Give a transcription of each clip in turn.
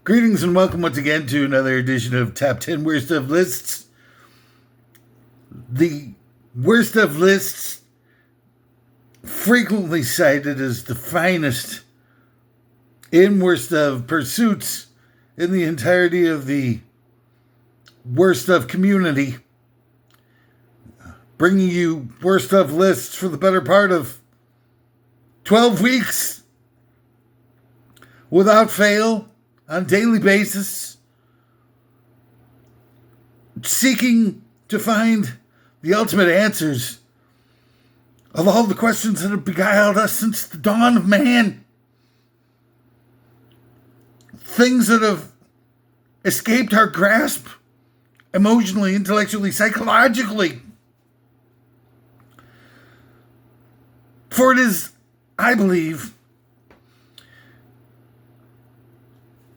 Greetings and welcome once again to another edition of Top 10 Worst of Lists. The worst of lists frequently cited as the finest in worst of pursuits in the entirety of the worst of community. Bringing you worst of lists for the better part of 12 weeks without fail. On a daily basis, seeking to find the ultimate answers of all the questions that have beguiled us since the dawn of man. Things that have escaped our grasp emotionally, intellectually, psychologically. For it is, I believe,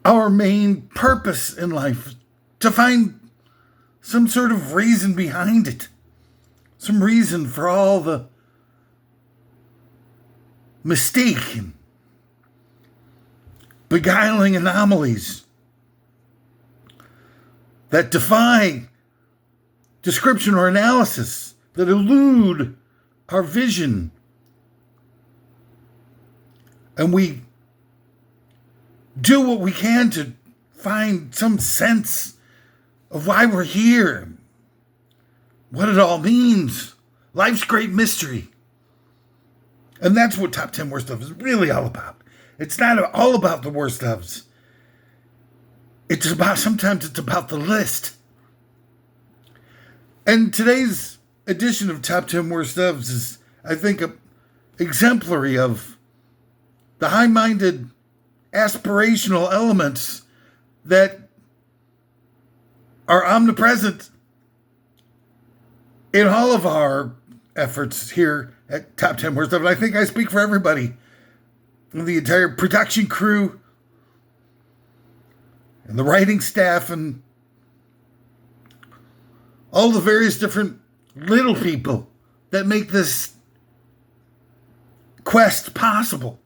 our main purpose in life, to find some sort of reason behind it. Some reason for all the mistake and beguiling anomalies that defy description or analysis, that elude our vision. And we do what we can to find some sense of why we're here, what it all means, life's great mystery. And that's what Top 10 Worst Of is really all about. It's not all about the worst ofs. Sometimes it's about the list. And today's edition of Top 10 Worst Ofs is, I think, exemplary of the high-minded aspirational elements that are omnipresent in all of our efforts here at Top 10 Worst Of. And I think I speak for everybody, the entire production crew and the writing staff and all the various different little people that make this quest possible.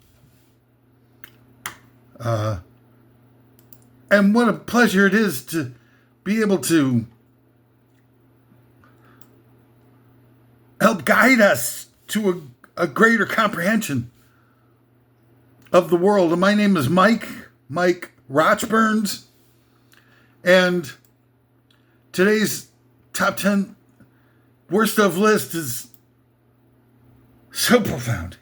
And what a pleasure it is to be able to help guide us to a greater comprehension of the world. And my name is Mike Rochburns. And today's Top 10 Worst Of list is so profound,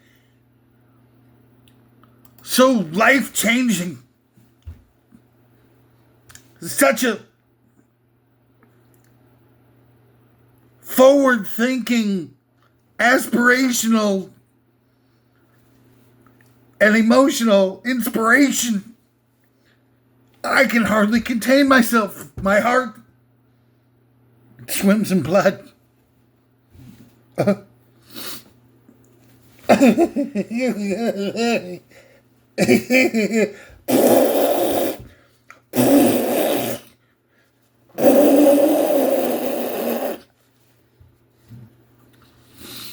so life-changing, such a forward-thinking, aspirational, and emotional inspiration. I can hardly contain myself. My heart swims in blood.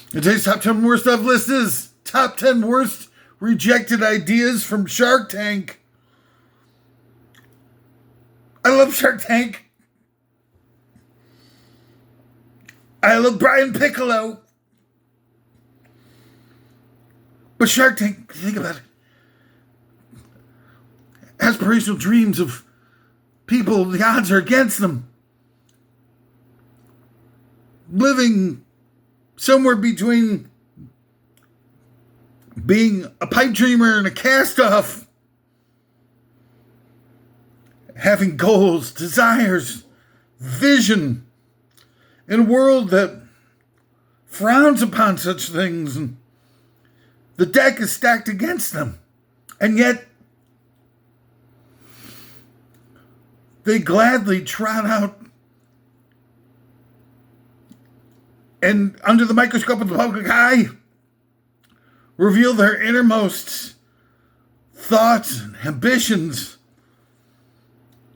Today's Top 10 Worst Of list is Top 10 Worst Rejected Ideas from Shark Tank. I love Shark Tank. I love Brian Piccolo. But Shark Tank, think about it. Aspirational dreams of people, the odds are against them. Living somewhere between being a pipe dreamer and a cast-off. Having goals, desires, vision in a world that frowns upon such things, and the deck is stacked against them. And yet, they gladly trot out and under the microscope of the public eye, reveal their innermost thoughts and ambitions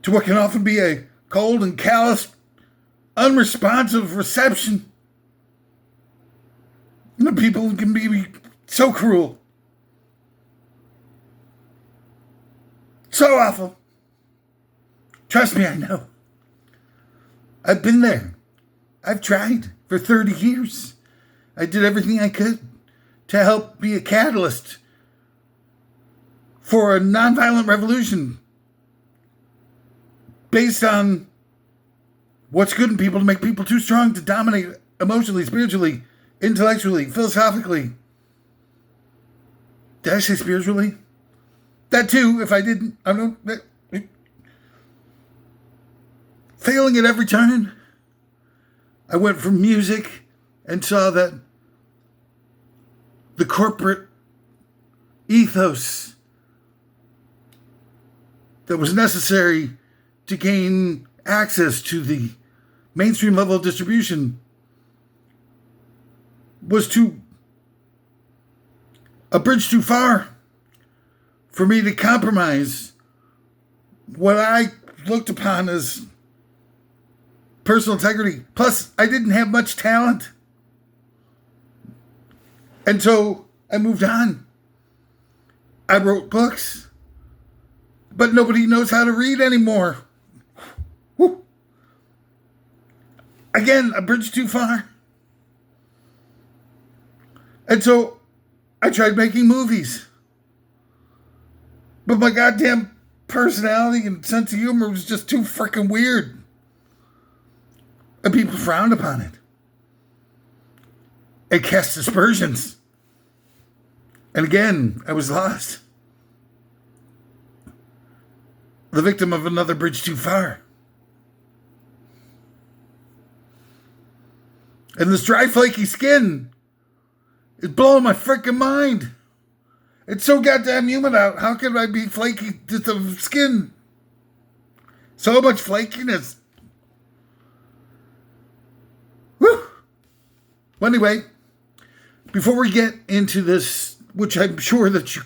to what can often be a cold and callous, unresponsive reception. And the people can be so cruel. So awful. Trust me, I know. I've been there. I've tried for 30 years. I did everything I could to help be a catalyst for a nonviolent revolution based on what's good in people to make people too strong to dominate emotionally, spiritually, intellectually, philosophically. Did I say spiritually? That too, if I didn't. I don't know. Failing at every turn. I went from music and saw that the corporate ethos that was necessary to gain access to the mainstream level of distribution was a bridge too far for me to compromise what I looked upon as personal integrity. Plus, I didn't have much talent. And so I moved on. I wrote books, but nobody knows how to read anymore. Woo. Again, a bridge too far. And so I tried making movies. But my goddamn personality and sense of humor was just too freaking weird. And people frowned upon it. It cast aspersions. And again, I was lost. The victim of another bridge too far. And this dry, flaky skin is blowing my freaking mind. It's so goddamn humid out. How can I be flaky to the skin? So much flakiness. Woo! Well, anyway, before we get into this, which I'm sure that you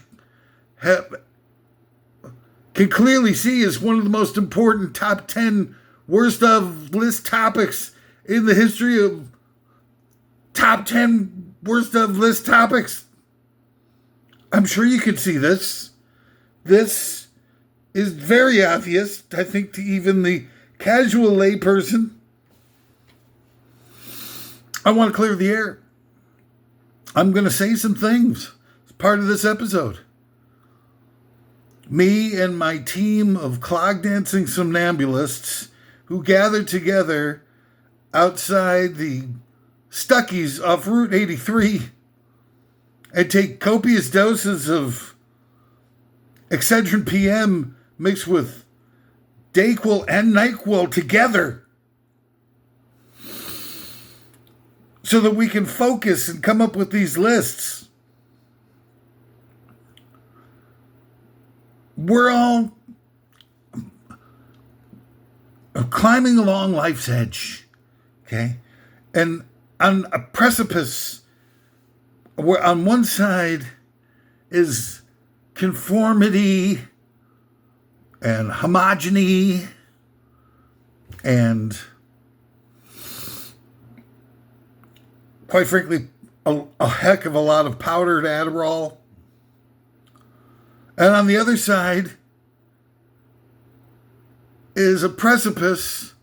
can clearly see is one of the most important top 10 worst of list topics in the history of top 10 worst of list topics. I'm sure you can see this. This is very obvious, I think, to even the casual layperson. I want to clear the air. I'm going to say some things as part of this episode. Me and my team of clog dancing somnambulists who gathered together outside the Stuckies off Route 83 and take copious doses of Excedrin PM mixed with Dayquil and NyQuil together so that we can focus and come up with these lists. We're all climbing along life's edge, okay? And on a precipice where on one side is conformity and homogeny and, quite frankly, a heck of a lot of powdered Adderall. And on the other side is a precipice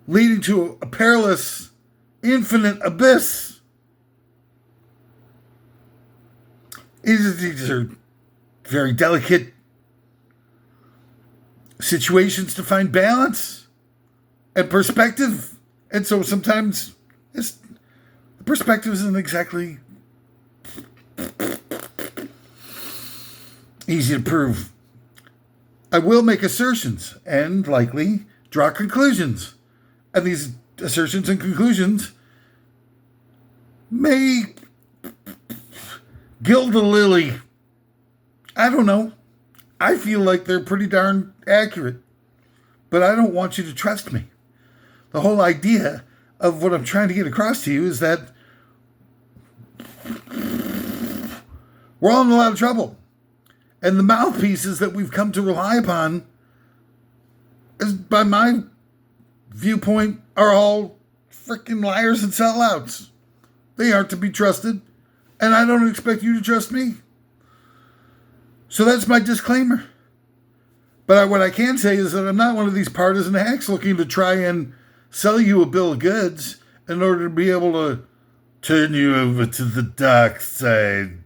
leading to a perilous, infinite abyss. These are very delicate situations to find balance and perspective. And so sometimes the perspective isn't exactly easy to prove. I will make assertions and likely draw conclusions. And these assertions and conclusions may gild the lily. I don't know. I feel like they're pretty darn accurate. But I don't want you to trust me. The whole idea of what I'm trying to get across to you is that we're all in a lot of trouble. And the mouthpieces that we've come to rely upon, is, by my viewpoint, are all freaking liars and sellouts. They aren't to be trusted. And I don't expect you to trust me. So that's my disclaimer. But what I can say is that I'm not one of these partisan hacks looking to try and sell you a bill of goods in order to be able to turn you over to the dark side.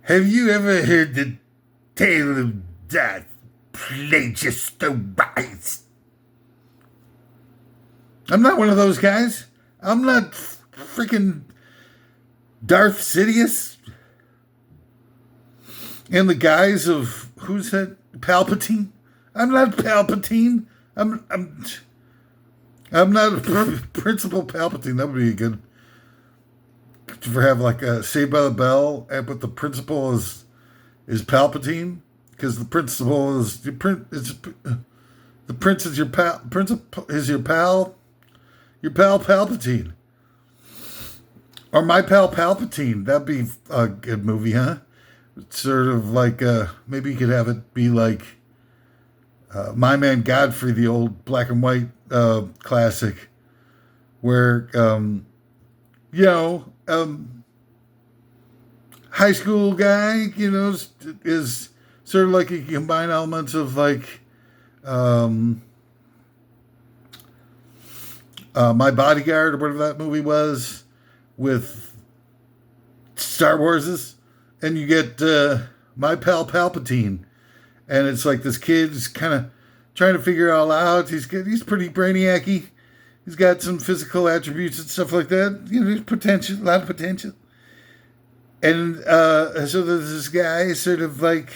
Have you ever heard the tale of death? Play just the wise. I'm not one of those guys. I'm not freaking Darth Sidious in the guise of, who's that? Palpatine? I'm not Palpatine. I'm not Principal Palpatine. That would be good. To have like a Saved by the Bell, but the principal is Palpatine, because the principal is the prince is your pal. Principal is your pal. Your pal Palpatine, or My Pal Palpatine. That'd be a good movie, huh? Sort of like maybe you could have it be like My Man Godfrey, the old black and white classic, where high school guy, is sort of like you combine elements of like My Bodyguard or whatever that movie was with Star Wars's, and you get My Pal Palpatine, and it's like this kid is kind of trying to figure it all out. He's pretty brainiac-y. He's got some physical attributes and stuff like that. There's potential, a lot of potential. And so there's this guy, sort of like,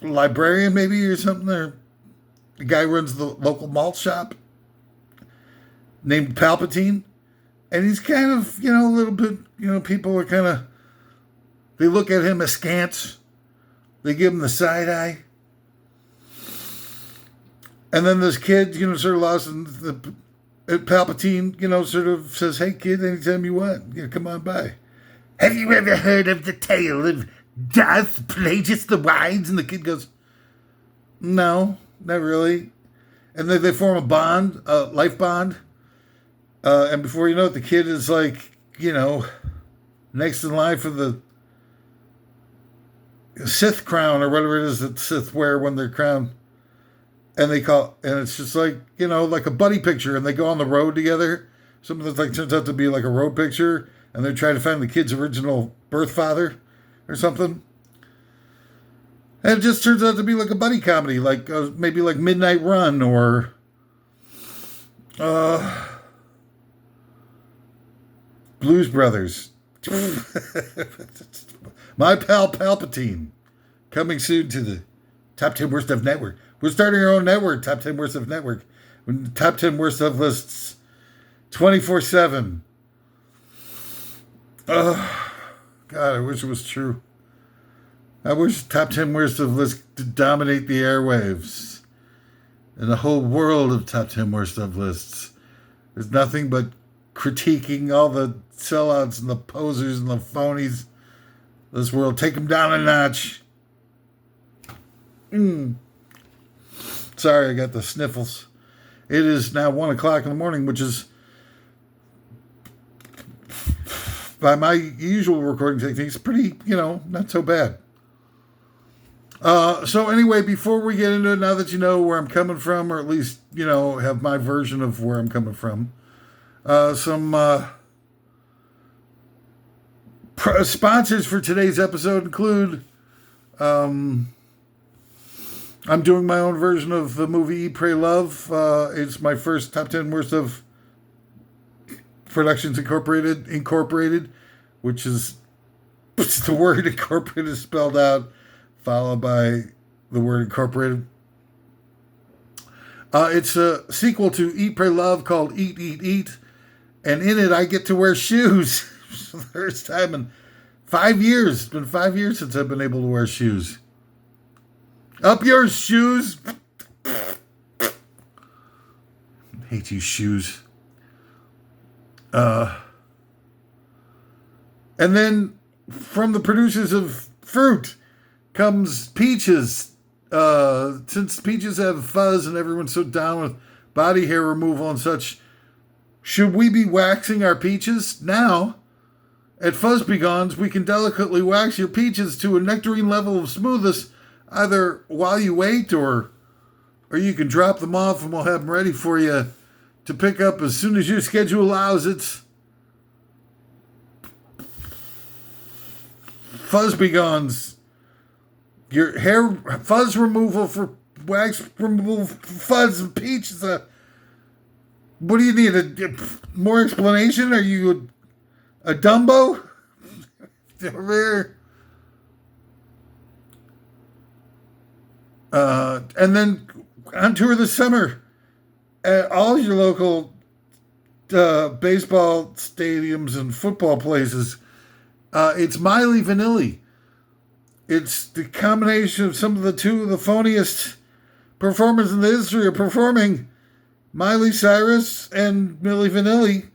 librarian maybe or something, or the guy runs the local malt shop named Palpatine. And he's kind of, a little bit, people are kind of, they look at him askance. They give him the side eye. And then this kid, sort of lost in the Palpatine, sort of says, "Hey kid, anytime you want, come on by. Have you ever heard of the tale of Darth Plagueis the Wise?" And the kid goes, "No, not really." And then they form a bond, a life bond. And before you know it, the kid is like, next in line for the Sith crown or whatever it is that Sith wear when they're crowned. And it's just like, like a buddy picture, and they go on the road together. Something that turns out to be like a road picture, and they're trying to find the kid's original birth father or something. And it just turns out to be like a buddy comedy, like maybe like Midnight Run or Blues Brothers. My Pal Palpatine, coming soon to the Top 10 Worst of Network. We're starting our own network, Top 10 Worst of Network. Top 10 Worst of lists 24/7. Oh, God, I wish it was true. I wish Top 10 Worst of lists to dominate the airwaves. And the whole world of Top 10 Worst of lists. There's nothing but critiquing all the sellouts and the posers and the phonies. This world, take them down a notch. Sorry, I got the sniffles. It is now 1 o'clock in the morning, which is, by my usual recording techniques, pretty, not so bad. So anyway, before we get into it, now that you know where I'm coming from, or at least, have my version of where I'm coming from, some sponsors for today's episode include, I'm doing my own version of the movie Eat, Pray, Love. It's my first Top 10 Worst of Productions Incorporated, which is the word incorporated spelled out, followed by the word incorporated. It's a sequel to Eat, Pray, Love called Eat, Eat, Eat. And in it, I get to wear shoes for the first time in 5 years. It's been 5 years since I've been able to wear shoes. Up your shoes. Hate you, shoes. And then from the producers of Fruit comes Peaches. Since Peaches have fuzz and everyone's so down with body hair removal and such, should we be waxing our peaches now? At Fuzzbegons, we can delicately wax your peaches to a nectarine level of smoothness, either while you wait or you can drop them off and we'll have them ready for you to pick up as soon as your schedule allows. It's Fuzzbegons. Your hair fuzz removal for wax removal for fuzz and peach is a... What do you need? More explanation? Are you a Dumbo? Over here. And then on tour this summer at all your local baseball stadiums and football places. It's Miley Vanilli. It's the combination of some of the two of the phoniest performers in the history of performing. Miley Cyrus and Milli Vanilli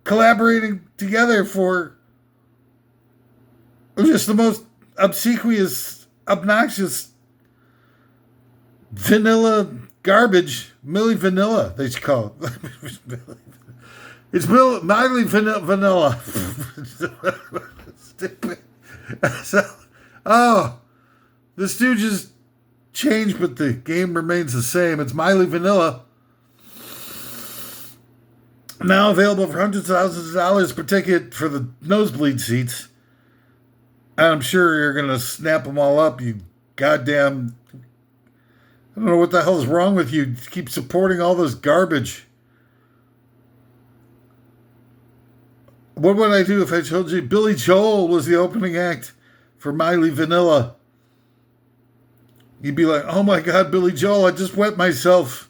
collaborating together for just the most obsequious, obnoxious vanilla garbage. Milli Vanilla, they should call it. It's Miley Vanilla. Stupid. The Stooges changed, but the game remains the same. It's Miley Vanilla. Now available for hundreds of thousands of dollars per ticket for the nosebleed seats. I'm sure you're going to snap them all up, you goddamn... I don't know what the hell is wrong with you. Keep supporting all this garbage. What would I do if I told you Billy Joel was the opening act for Miley Vanilla? You'd be like, oh my God, Billy Joel, I just wet myself.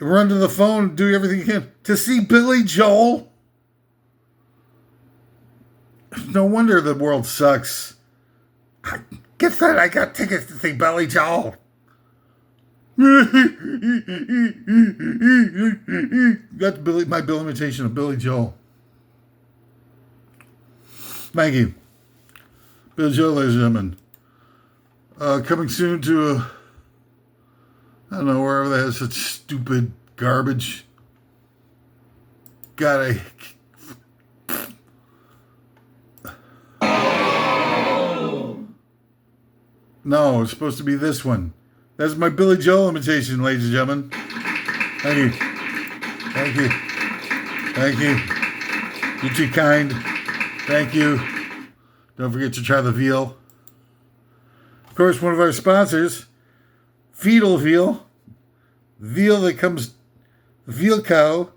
Run to the phone, do everything you can to see Billy Joel. No wonder the world sucks. Guess that I got tickets to see Billy Joel. That's my Bill imitation of Billy Joel. Thank you. Billy Joel, ladies and gentlemen. Coming soon to I don't know, wherever that is, such stupid garbage. God, No, it's supposed to be this one. That's my Billy Joel imitation, ladies and gentlemen. Thank you. Thank you. Thank you. You're too kind. Thank you. Don't forget to try the veal. Of course, one of our sponsors, Fetal Veal. Veal that comes... Veal cow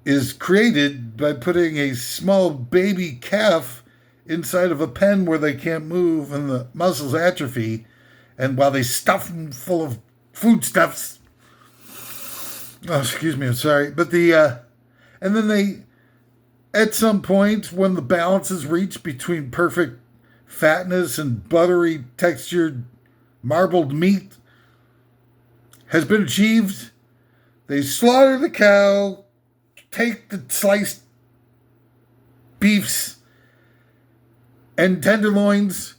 is created by putting a small baby calf inside of a pen where they can't move and the muscles atrophy. And while they stuff them full of foodstuffs... Oh, excuse me, I'm sorry. But and then they... At some point, when the balance is reached between perfect fatness and buttery textured marbled meat has been achieved, they slaughter the cow, take the sliced beefs and tenderloins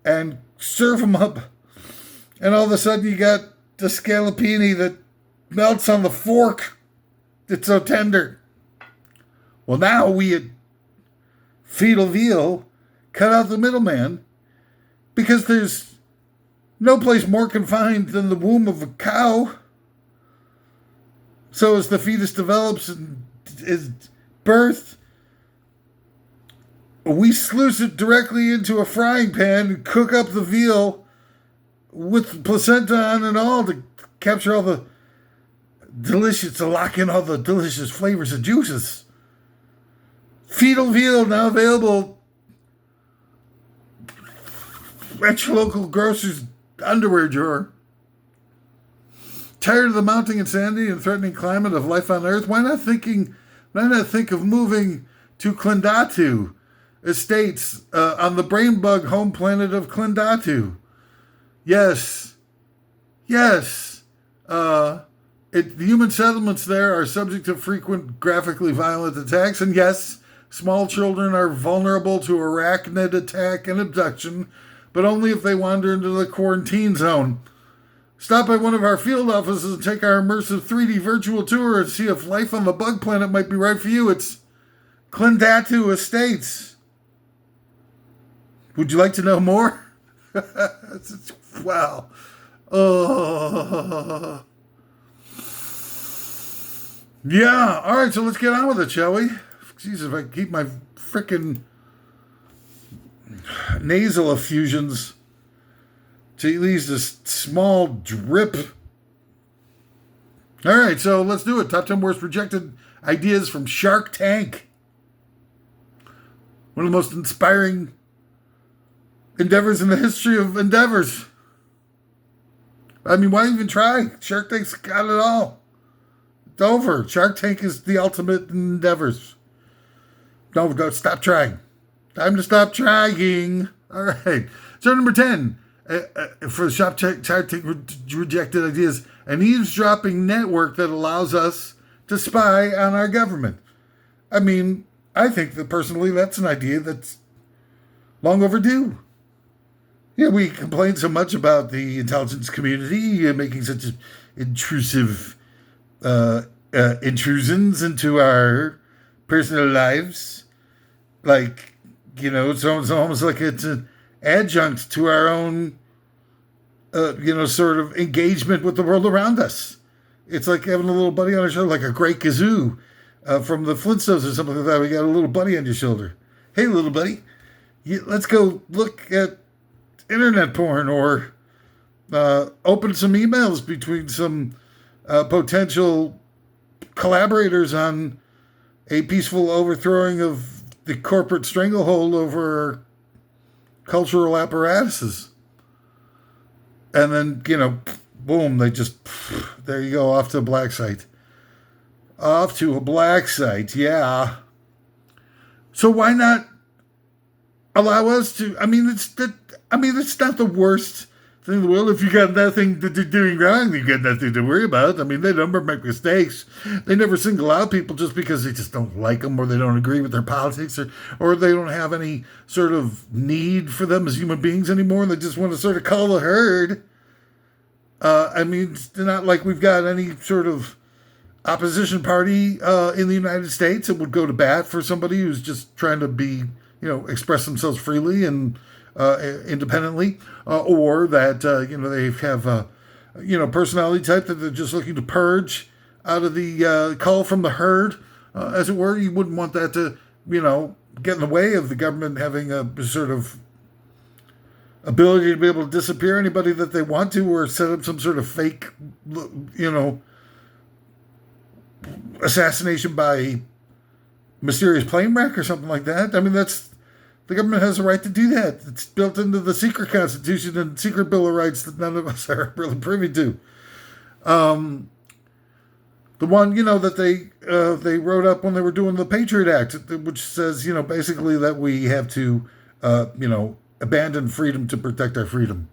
and serve them up. And all of a sudden you got the scallopini that melts on the fork. It's so tender. Well, now we at Fetal Veal cut out the middleman because there's no place more confined than the womb of a cow. So as the fetus develops and is birthed, we sluice it directly into a frying pan and cook up the veal with placenta on and all to capture all the delicious, to lock in all the delicious flavors and juices. Fetal Veal now available at your local grocer's underwear drawer. Tired of the mounting insanity and threatening climate of life on Earth? Why not think of moving to Clendatu Estates on the brain bug home planet of Clendatu? Yes. The human settlements there are subject to frequent graphically violent attacks, and yes, small children are vulnerable to arachnid attack and abduction, but only if they wander into the quarantine zone. Stop by one of our field offices and take our immersive 3D virtual tour and see if life on the bug planet might be right for you. It's Clindatu Estates. Would you like to know more? Wow. Yeah. All right, so let's get on with it, shall we? Jesus, if I keep my frickin' nasal effusions to at least a small drip. All right, so let's do it. Top 10 worst rejected ideas from Shark Tank. One of the most inspiring endeavors in the history of endeavors. I mean, why even try? Shark Tank's got it all. It's over. Shark Tank is the ultimate in endeavors. Don't stop trying. Time to stop trying. All right. So number 10 for the Shark Tank rejected ideas, an eavesdropping network that allows us to spy on our government. I mean, I think that personally that's an idea that's long overdue. Yeah, we complain so much about the intelligence community making such intrusive intrusions into our personal lives. Like, it's almost like it's an adjunct to our own, sort of engagement with the world around us. It's like having a little buddy on our shoulder, like a great kazoo from the Flintstones or something like that. We got a little buddy on your shoulder. Hey, little buddy, let's go look at internet porn or open some emails between some potential collaborators on a peaceful overthrowing of the corporate stranglehold over cultural apparatuses. And then, boom, they just, there you go, off to a black site. Off to a black site, yeah. So why not allow us to, it's not the worst thing in the world. If you got nothing that they're doing wrong, you got nothing to worry about. I mean, they never make mistakes. They never single out people just because they just don't like them or they don't agree with their politics or they don't have any sort of need for them as human beings anymore. And they just want to sort of cull the herd. It's not like we've got any sort of opposition party in the United States that would go to bat for somebody who's just trying to be, express themselves freely and independently, or that, they have personality type that they're just looking to purge out of the call from the herd, as it were. You wouldn't want that to, get in the way of the government having a sort of ability to be able to disappear anybody that they want to or set up some sort of fake, assassination by mysterious plane wreck or something like that. I mean, the government has a right to do that. It's built into the secret constitution and secret bill of rights that none of us are really privy to. The one, that they wrote up when they were doing the Patriot Act, which says, basically that we have to, abandon freedom to protect our freedom.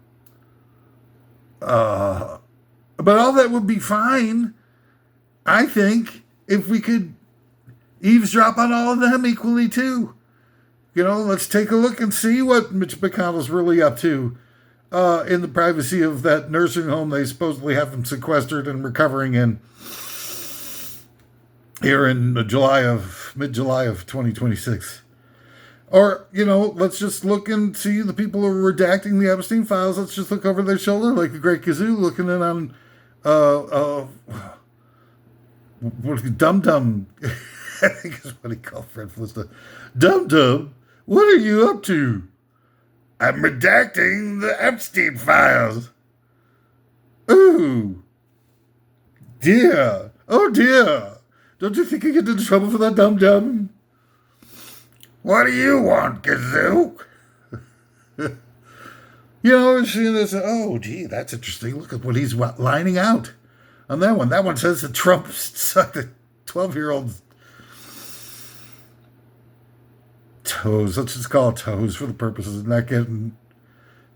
But all that would be fine, I think, if we could eavesdrop on all of them equally too. Let's take a look and see what Mitch McConnell's really up to in the privacy of that nursing home they supposedly have him sequestered and recovering in here in mid-July of 2026. Or, let's just look and see the people who are redacting the Epstein files. Let's just look over their shoulder like the Great Kazoo looking in on Dum Dum. I think is what he called Fred Flintstone. Dum Dum, what are you up to? I'm redacting the Epstein files. Ooh. Dear. Oh dear. Don't you think you get into trouble for that, Dum Dum? What do you want, Kazoo? Seeing this, oh, gee, that's interesting. Look at what he's lining out on that one. That one says that Trump sucked a 12-year-old's toes. Let's just call it toes for the purposes of not getting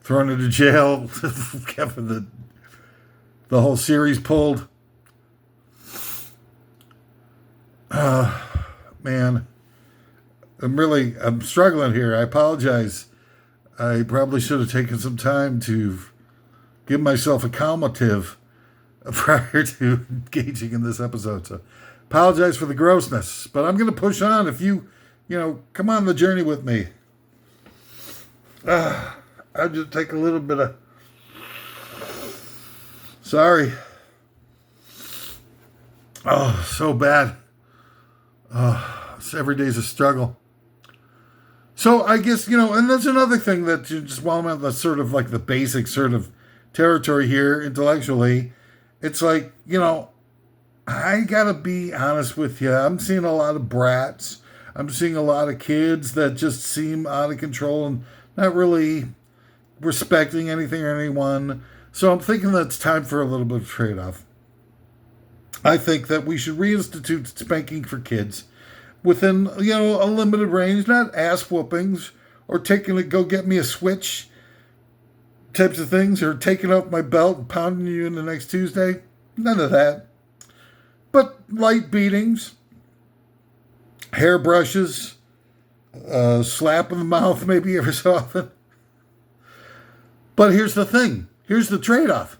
thrown into jail. Having the whole series pulled. Man. I'm struggling here. I apologize. I probably should have taken some time to give myself a calmative prior to engaging in this episode. So apologize for the grossness, but I'm going to push on. If you come on the journey with me. I'll just take a little bit of. Sorry. Oh, so bad. Every day's a struggle. So I guess, and there's another thing that just while I'm at the sort of like the basic sort of territory here intellectually, it's like, I gotta be honest with you. I'm seeing a lot of brats. I'm seeing a lot of kids that just seem out of control and not really respecting anything or anyone. So I'm thinking that it's time for a little bit of trade-off. I think that we should reinstitute spanking for kids within, a limited range, not ass whoopings or taking it, go get me a switch types of things, or taking off my belt and pounding you in the next Tuesday. None of that. But light beatings, hairbrushes, slap in the mouth maybe every so often. But here's the thing. Here's the trade-off.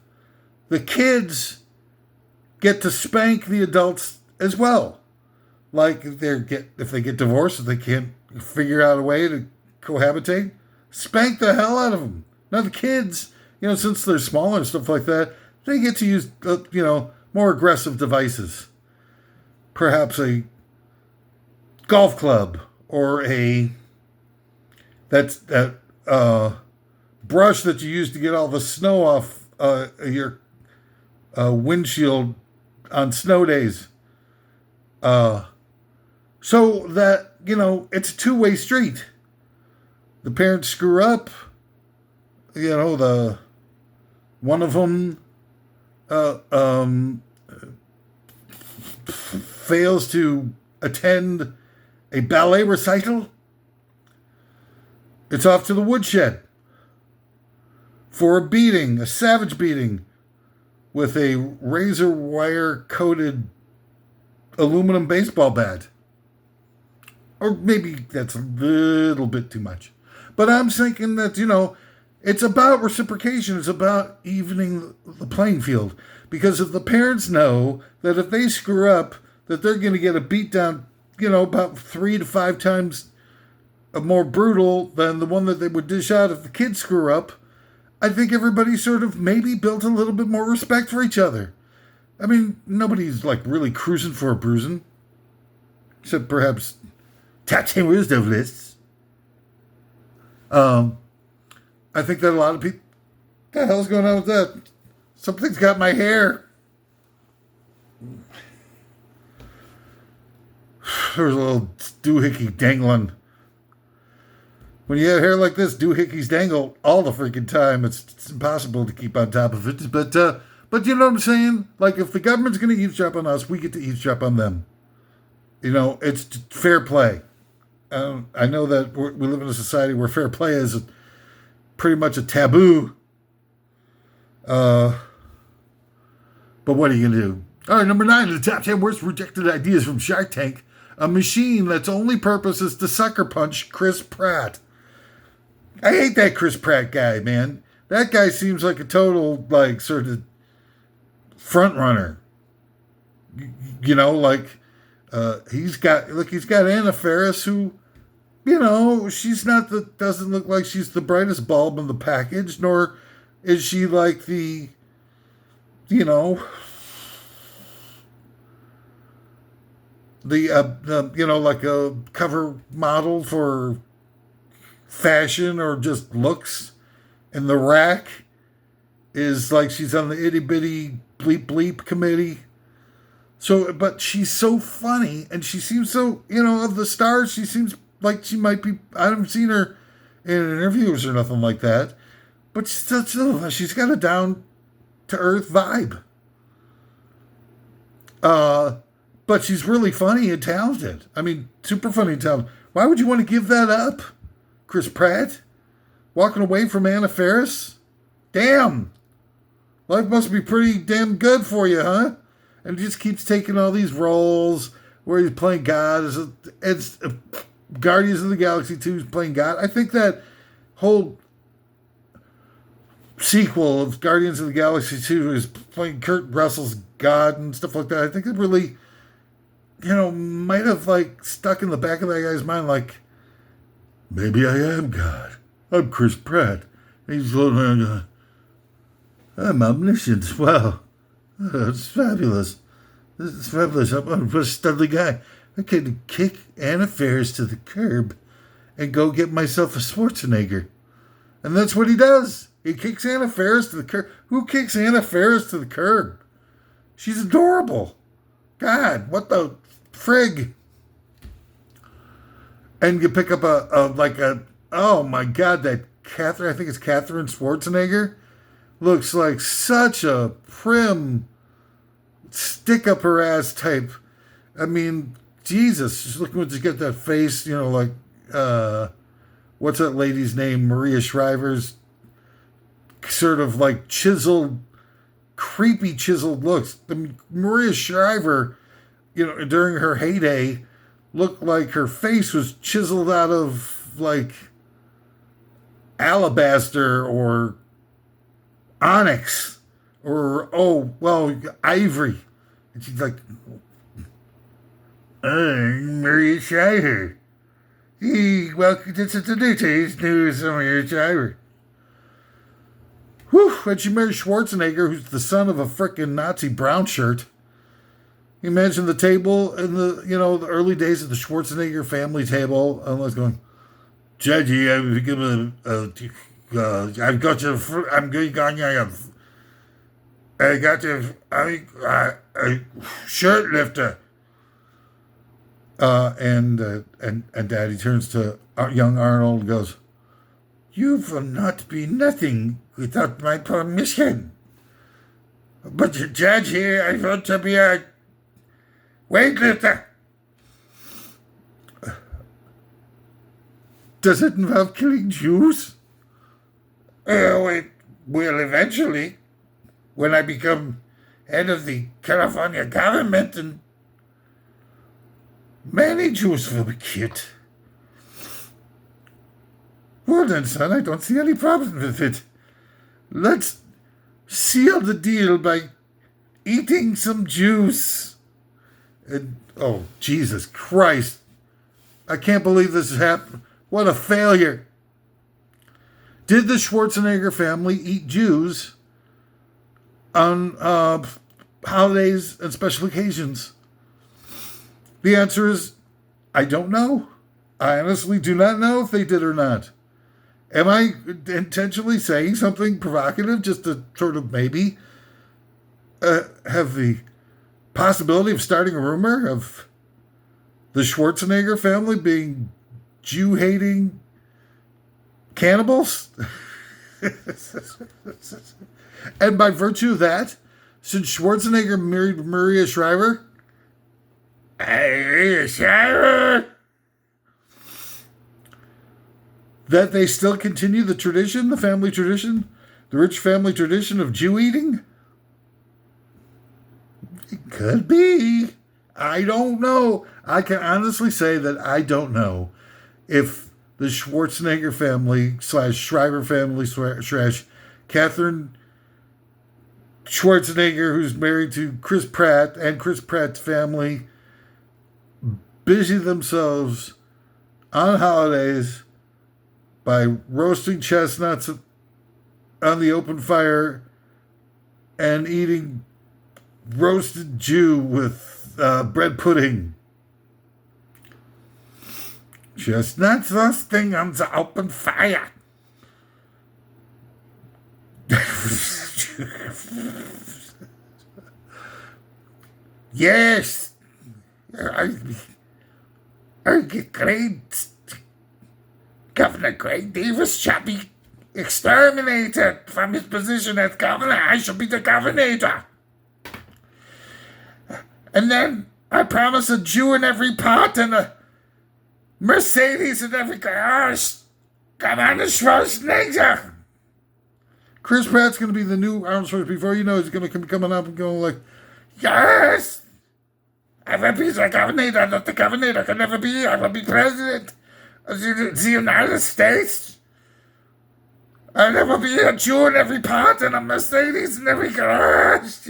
The kids get to spank the adults as well. Like if they get divorced, if they can't figure out a way to cohabitate, spank the hell out of them. Now the kids, since they're smaller and stuff like that, they get to use, more aggressive devices. Perhaps a golf club or that brush that you use to get all the snow off your windshield on snow days. So that, it's a two-way street. The parents screw up, one of them fails to attend a ballet recital. It's off to the woodshed for a beating, a savage beating, with a razor wire coated aluminum baseball bat. Or maybe that's a little bit too much. But I'm thinking that, it's about reciprocation. It's about evening the playing field. Because if the parents know that if they screw up, that they're going to get a beat down, about 3 to 5 times more brutal than the one that they would dish out if the kids screw up, I think everybody sort of maybe built a little bit more respect for each other. I mean, nobody's like really cruising for a bruising. Except perhaps Talentless. I think that a lot of people... What the hell's going on with that? Something's got my hair. There's a little doohickey dangling. When you have hair like this, doohickeys dangle all the freaking time. It's impossible to keep on top of it. But you know what I'm saying? Like, if the government's going to eavesdrop on us, we get to eavesdrop on them. It's fair play. I know that we live in a society where fair play is pretty much a taboo. But what are you going to do? All right, number 9 of the top 10 worst rejected ideas from Shark Tank. A machine that's only purpose is to sucker punch Chris Pratt. I hate that Chris Pratt guy, man. That guy seems like a total, sort of front runner. He's got Anna Faris, who, she's doesn't look like she's the brightest bulb in the package, nor is she like the, like a cover model for fashion or just looks, and the rack is like she's on the itty bitty bleep bleep committee. So, but she's so funny, and she seems so, of the stars, she seems like she might be. I haven't seen her in interviews or nothing like that, but she's got a down to earth vibe. But she's really funny and talented. I mean, super funny and talented. Why would you want to give that up, Chris Pratt? Walking away from Anna Faris? Damn. Life must be pretty damn good for you, huh? And he just keeps taking all these roles where he's playing God. It's Guardians of the Galaxy 2 is playing God. I think that whole sequel of Guardians of the Galaxy 2 is playing Kurt Russell's God and stuff like that. I think it really might have like stuck in the back of that guy's mind, like, maybe I am God. I'm Chris Pratt. He's going around, I'm omniscient. Wow. It's fabulous. This is fabulous. I'm a studly guy. I can kick Anna Faris to the curb and go get myself a Schwarzenegger. And that's what he does. He kicks Anna Faris to the curb. Who kicks Anna Faris to the curb? She's adorable. God, what the frig? And you pick up oh my God, that Catherine, I think it's Catherine Schwarzenegger, looks like such a prim, stick up her ass type. I mean, Jesus, just looking to get that face, what's that lady's name? Maria Shriver's sort of like chiseled, creepy chiseled looks. Maria Shriver, during her heyday, looked like her face was chiseled out of like alabaster or onyx or ivory. And she's like, I'm Maria Shriver. Welcome to today's news. I'm Maria Shriver. Whew, and she married Schwarzenegger, who's the son of a frickin' Nazi brown shirt. You imagine the table in the early days of the Schwarzenegger family table. And I was going, Judgy, I've got you. I'm going. I got you. A shirt lifter. And Daddy turns to young Arnold and goes, "You will not be nothing without my permission. But the judge here, I want to be a weightlifter." Does it involve killing Jews? It will eventually, when I become head of the California government, and many Jews will be killed. Well then, son, I don't see any problem with it. Let's seal the deal by eating some Jews. And, oh, Jesus Christ. I can't believe this has happened. What a failure. Did the Schwarzenegger family eat Jews on holidays and special occasions? The answer is, I don't know. I honestly do not know if they did or not. Am I intentionally saying something provocative just to sort of maybe have the possibility of starting a rumor of the Schwarzenegger family being Jew-hating cannibals? And by virtue of that, since Schwarzenegger married Maria Shriver, that they still continue the tradition, the family tradition, the rich family tradition of Jew eating? It could be. I don't know. I can honestly say that I don't know if the Schwarzenegger family / Shriver family / Catherine Schwarzenegger, who's married to Chris Pratt, and Chris Pratt's family busy themselves on holidays by roasting chestnuts on the open fire and eating roasted Jew with bread pudding. Chestnuts roasting on the open fire. Yes. I get great. Governor Craig Davis shall be exterminated from his position as governor. I shall be the governor. And then I promise a Jew in every pot and a Mercedes in every garage. Come on, the Schwarzenegger. Chris Pratt's going to be the new Arnold Schwarzenegger. Before you know, he's going to come coming up and going like, yes, I will be the governor, not the governor. I can never be. I will be president of the United States. And there will be a Jew in every pot and a Mercedes in every garage.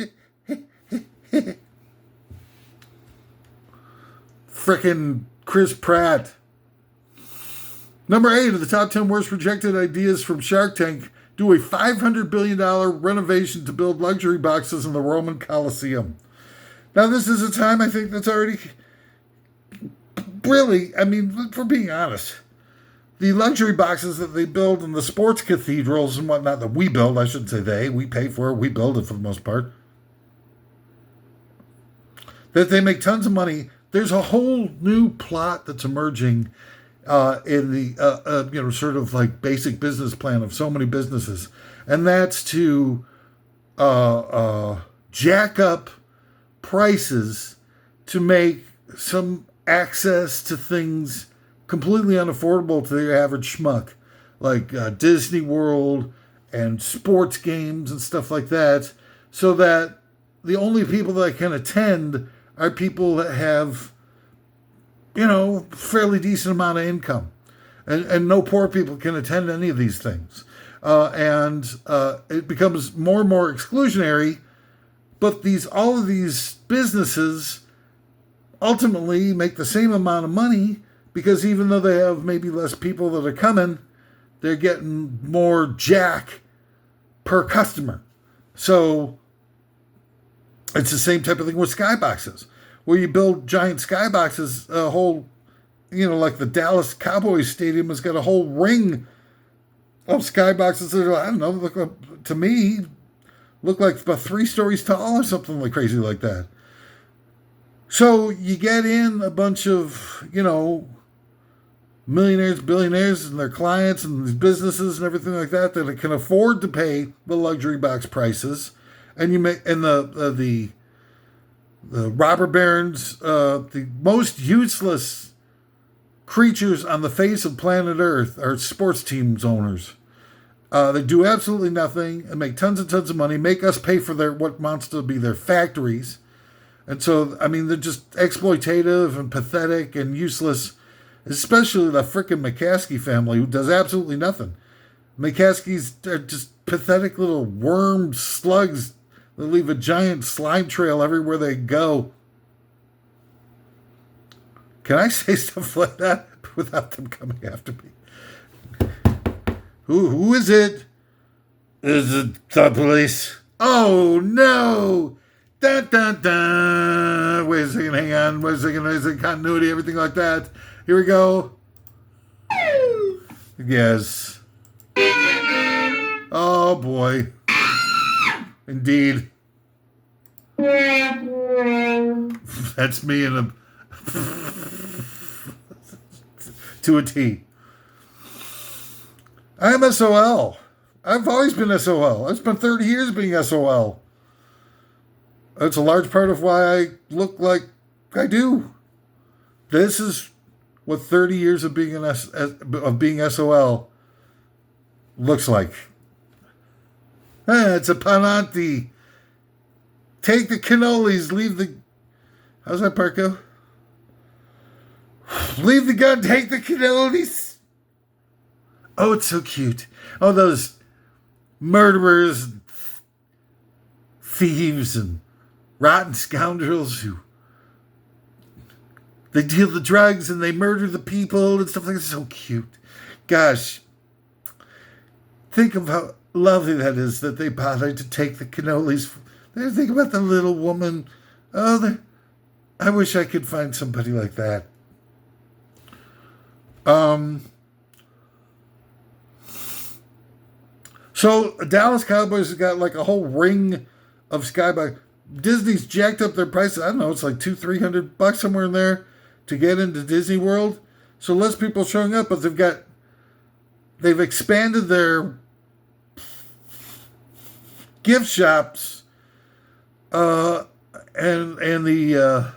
frickin' Chris Pratt. Number 8 of the top 10 worst rejected ideas from Shark Tank. Do a $500 billion renovation to build luxury boxes in the Roman Colosseum. Now, this is a time I think that's already really, I mean, for being honest, the luxury boxes that they build in the sports cathedrals and whatnot that we build, I shouldn't say they, we pay for it, we build it for the most part, that they make tons of money. There's a whole new plot that's emerging in the sort of like basic business plan of so many businesses, and that's to jack up prices to make some access to things completely unaffordable to the average schmuck, like Disney World and sports games and stuff like that, so that the only people that can attend are people that have, fairly decent amount of income. And no poor people can attend any of these things. And it becomes more and more exclusionary, but all of these businesses ultimately make the same amount of money because even though they have maybe less people that are coming, they're getting more jack per customer. So it's the same type of thing with skyboxes, where you build giant skyboxes, a whole, like the Dallas Cowboys Stadium has got a whole ring of skyboxes that are, I don't know, to me, look like about 3 stories tall or something like crazy like that. So you get in a bunch of, millionaires, billionaires and their clients and these businesses and everything like that can afford to pay the luxury box prices. And you make, and the robber barons, the most useless creatures on the face of planet Earth are sports teams owners. They do absolutely nothing and make tons and tons of money, make us pay for what amounts to be their factories. And so, I mean, they're just exploitative and pathetic and useless, especially the frickin' McCaskey family, who does absolutely nothing. McCaskies are just pathetic little worm slugs that leave a giant slime trail everywhere they go. Can I say stuff like that without them coming after me? Who is it? Is it the police? Oh, no! Dun, dun, dun. Wait a second, hang on. Wait a second, is it continuity, everything like that? Here we go. Yes. Oh, boy. Indeed. That's me in a... to a T. I'm SOL. I've always been SOL. I've spent 30 years being SOL. That's a large part of why I look like I do. This is what 30 years of being being SOL looks like. It's a pananti. Take the cannolis, leave the... How's that part go? Leave the gun, take the cannolis. Oh, it's so cute. Oh, those murderers, and thieves, and rotten scoundrels who they deal the drugs and they murder the people and stuff like that. It's so cute. Gosh. Think of how lovely that is that they bothered to take the cannolis. Think about the little woman. Oh, I wish I could find somebody like that. So Dallas Cowboys has got like a whole ring of skybox. Disney's jacked up their prices. I don't know, it's like $200-$300 somewhere in there to get into Disney World. So less people showing up, but they've expanded their gift shops, and the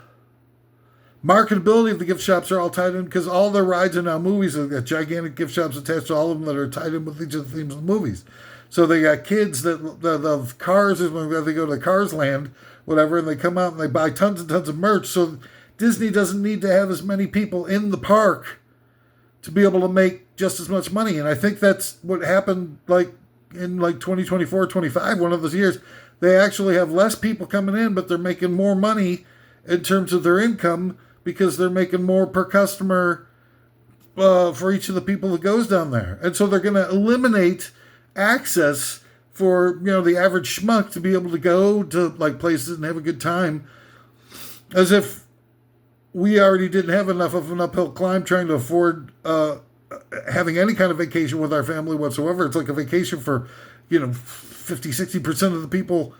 marketability of the gift shops are all tied in because all their rides are now movies. They've got gigantic gift shops attached to all of them that are tied in with each of the themes of the movies. So they got kids that love cars, they go to the Cars Land, whatever, and they come out and they buy tons and tons of merch. So Disney doesn't need to have as many people in the park to be able to make just as much money. And I think that's what happened like in like 2024, 25, one of those years. They actually have less people coming in, but they're making more money in terms of their income because they're making more per customer for each of the people that goes down there. And so they're going to eliminate access for, the average schmuck to be able to go to like places and have a good time, as if we already didn't have enough of an uphill climb trying to afford having any kind of vacation with our family whatsoever. It's like a vacation for, 50, 60% of the people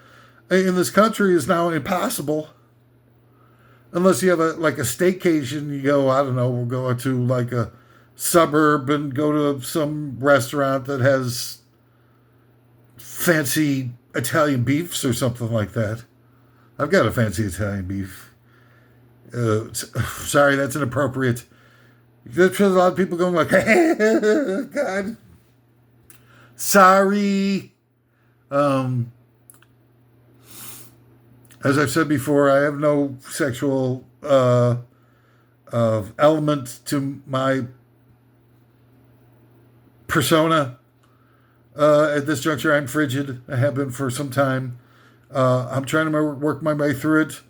in this country is now impossible. Unless you have a staycation, you go, I don't know, we'll go to like a suburb and go to some restaurant that has fancy Italian beefs or something like that. I've got a fancy Italian beef. Sorry, that's inappropriate. There's a lot of people going like, hey, God. Sorry. As I've said before, I have no sexual element to my persona. At this juncture, I'm frigid. I have been for some time. I'm trying to work my way through it.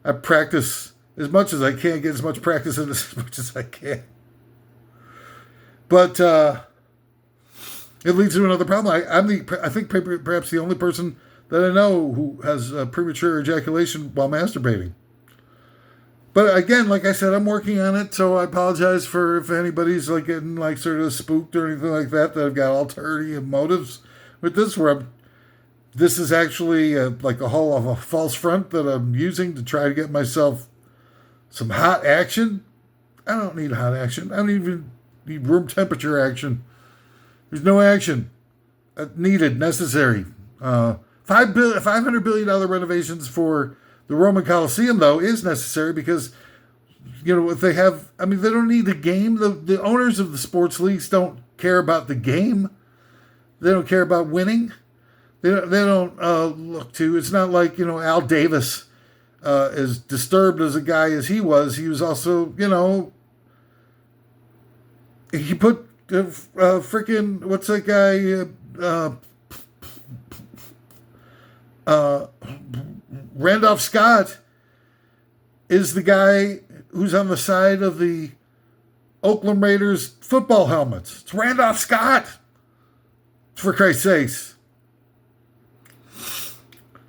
I practice as much as I can, get as much practice in as much as I can. But it leads to another problem. I think perhaps the only person that I know who has premature ejaculation while masturbating. But again, like I said, I'm working on it, so I apologize for if anybody's like getting like sort of spooked or anything like that I've got alternative motives with this. This is actually like a whole of a false front that I'm using to try to get myself some hot action. I don't need hot action. I don't even need room temperature action. There's no action needed, necessary. $500 billion renovations for the Roman Colosseum, though, is necessary because, if they have, they don't need the game. The owners of the sports leagues don't care about the game. They don't care about winning. They don't look to, it's not like, Al Davis, as disturbed as a guy as he was also, he put freaking, what's that guy, Randolph Scott is the guy who's on the side of the Oakland Raiders football helmets. It's Randolph Scott, for Christ's sakes.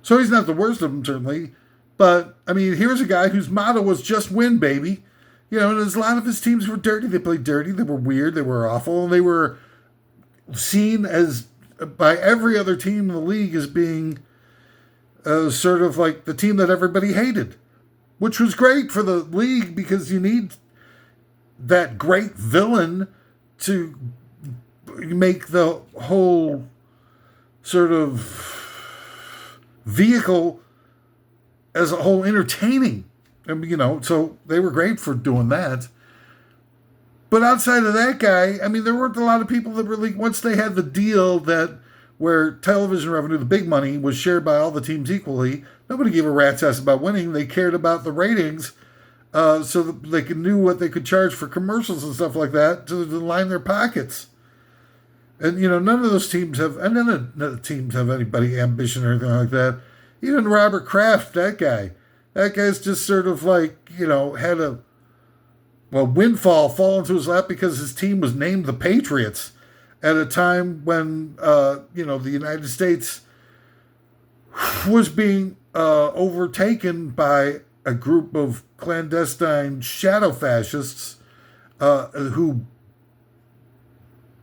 So he's not the worst of them, certainly. But, here's a guy whose motto was just win, baby. And a lot of his teams were dirty. They played dirty. They were weird. They were awful. And they were seen as, by every other team in the league, as being sort of like the team that everybody hated, which was great for the league because you need that great villain to make the whole sort of vehicle as a whole entertaining. So they were great for doing that. But outside of that guy, there weren't a lot of people that really, once they had the deal that where television revenue, the big money, was shared by all the teams equally, nobody gave a rat's ass about winning. They cared about the ratings so that they knew what they could charge for commercials and stuff like that to line their pockets. And, none of those teams have, and none of the teams have anybody ambition or anything like that. Even Robert Kraft, that guy's just sort of like, had a windfall fall into his lap because his team was named the Patriots at a time when, the United States was being overtaken by a group of clandestine shadow fascists who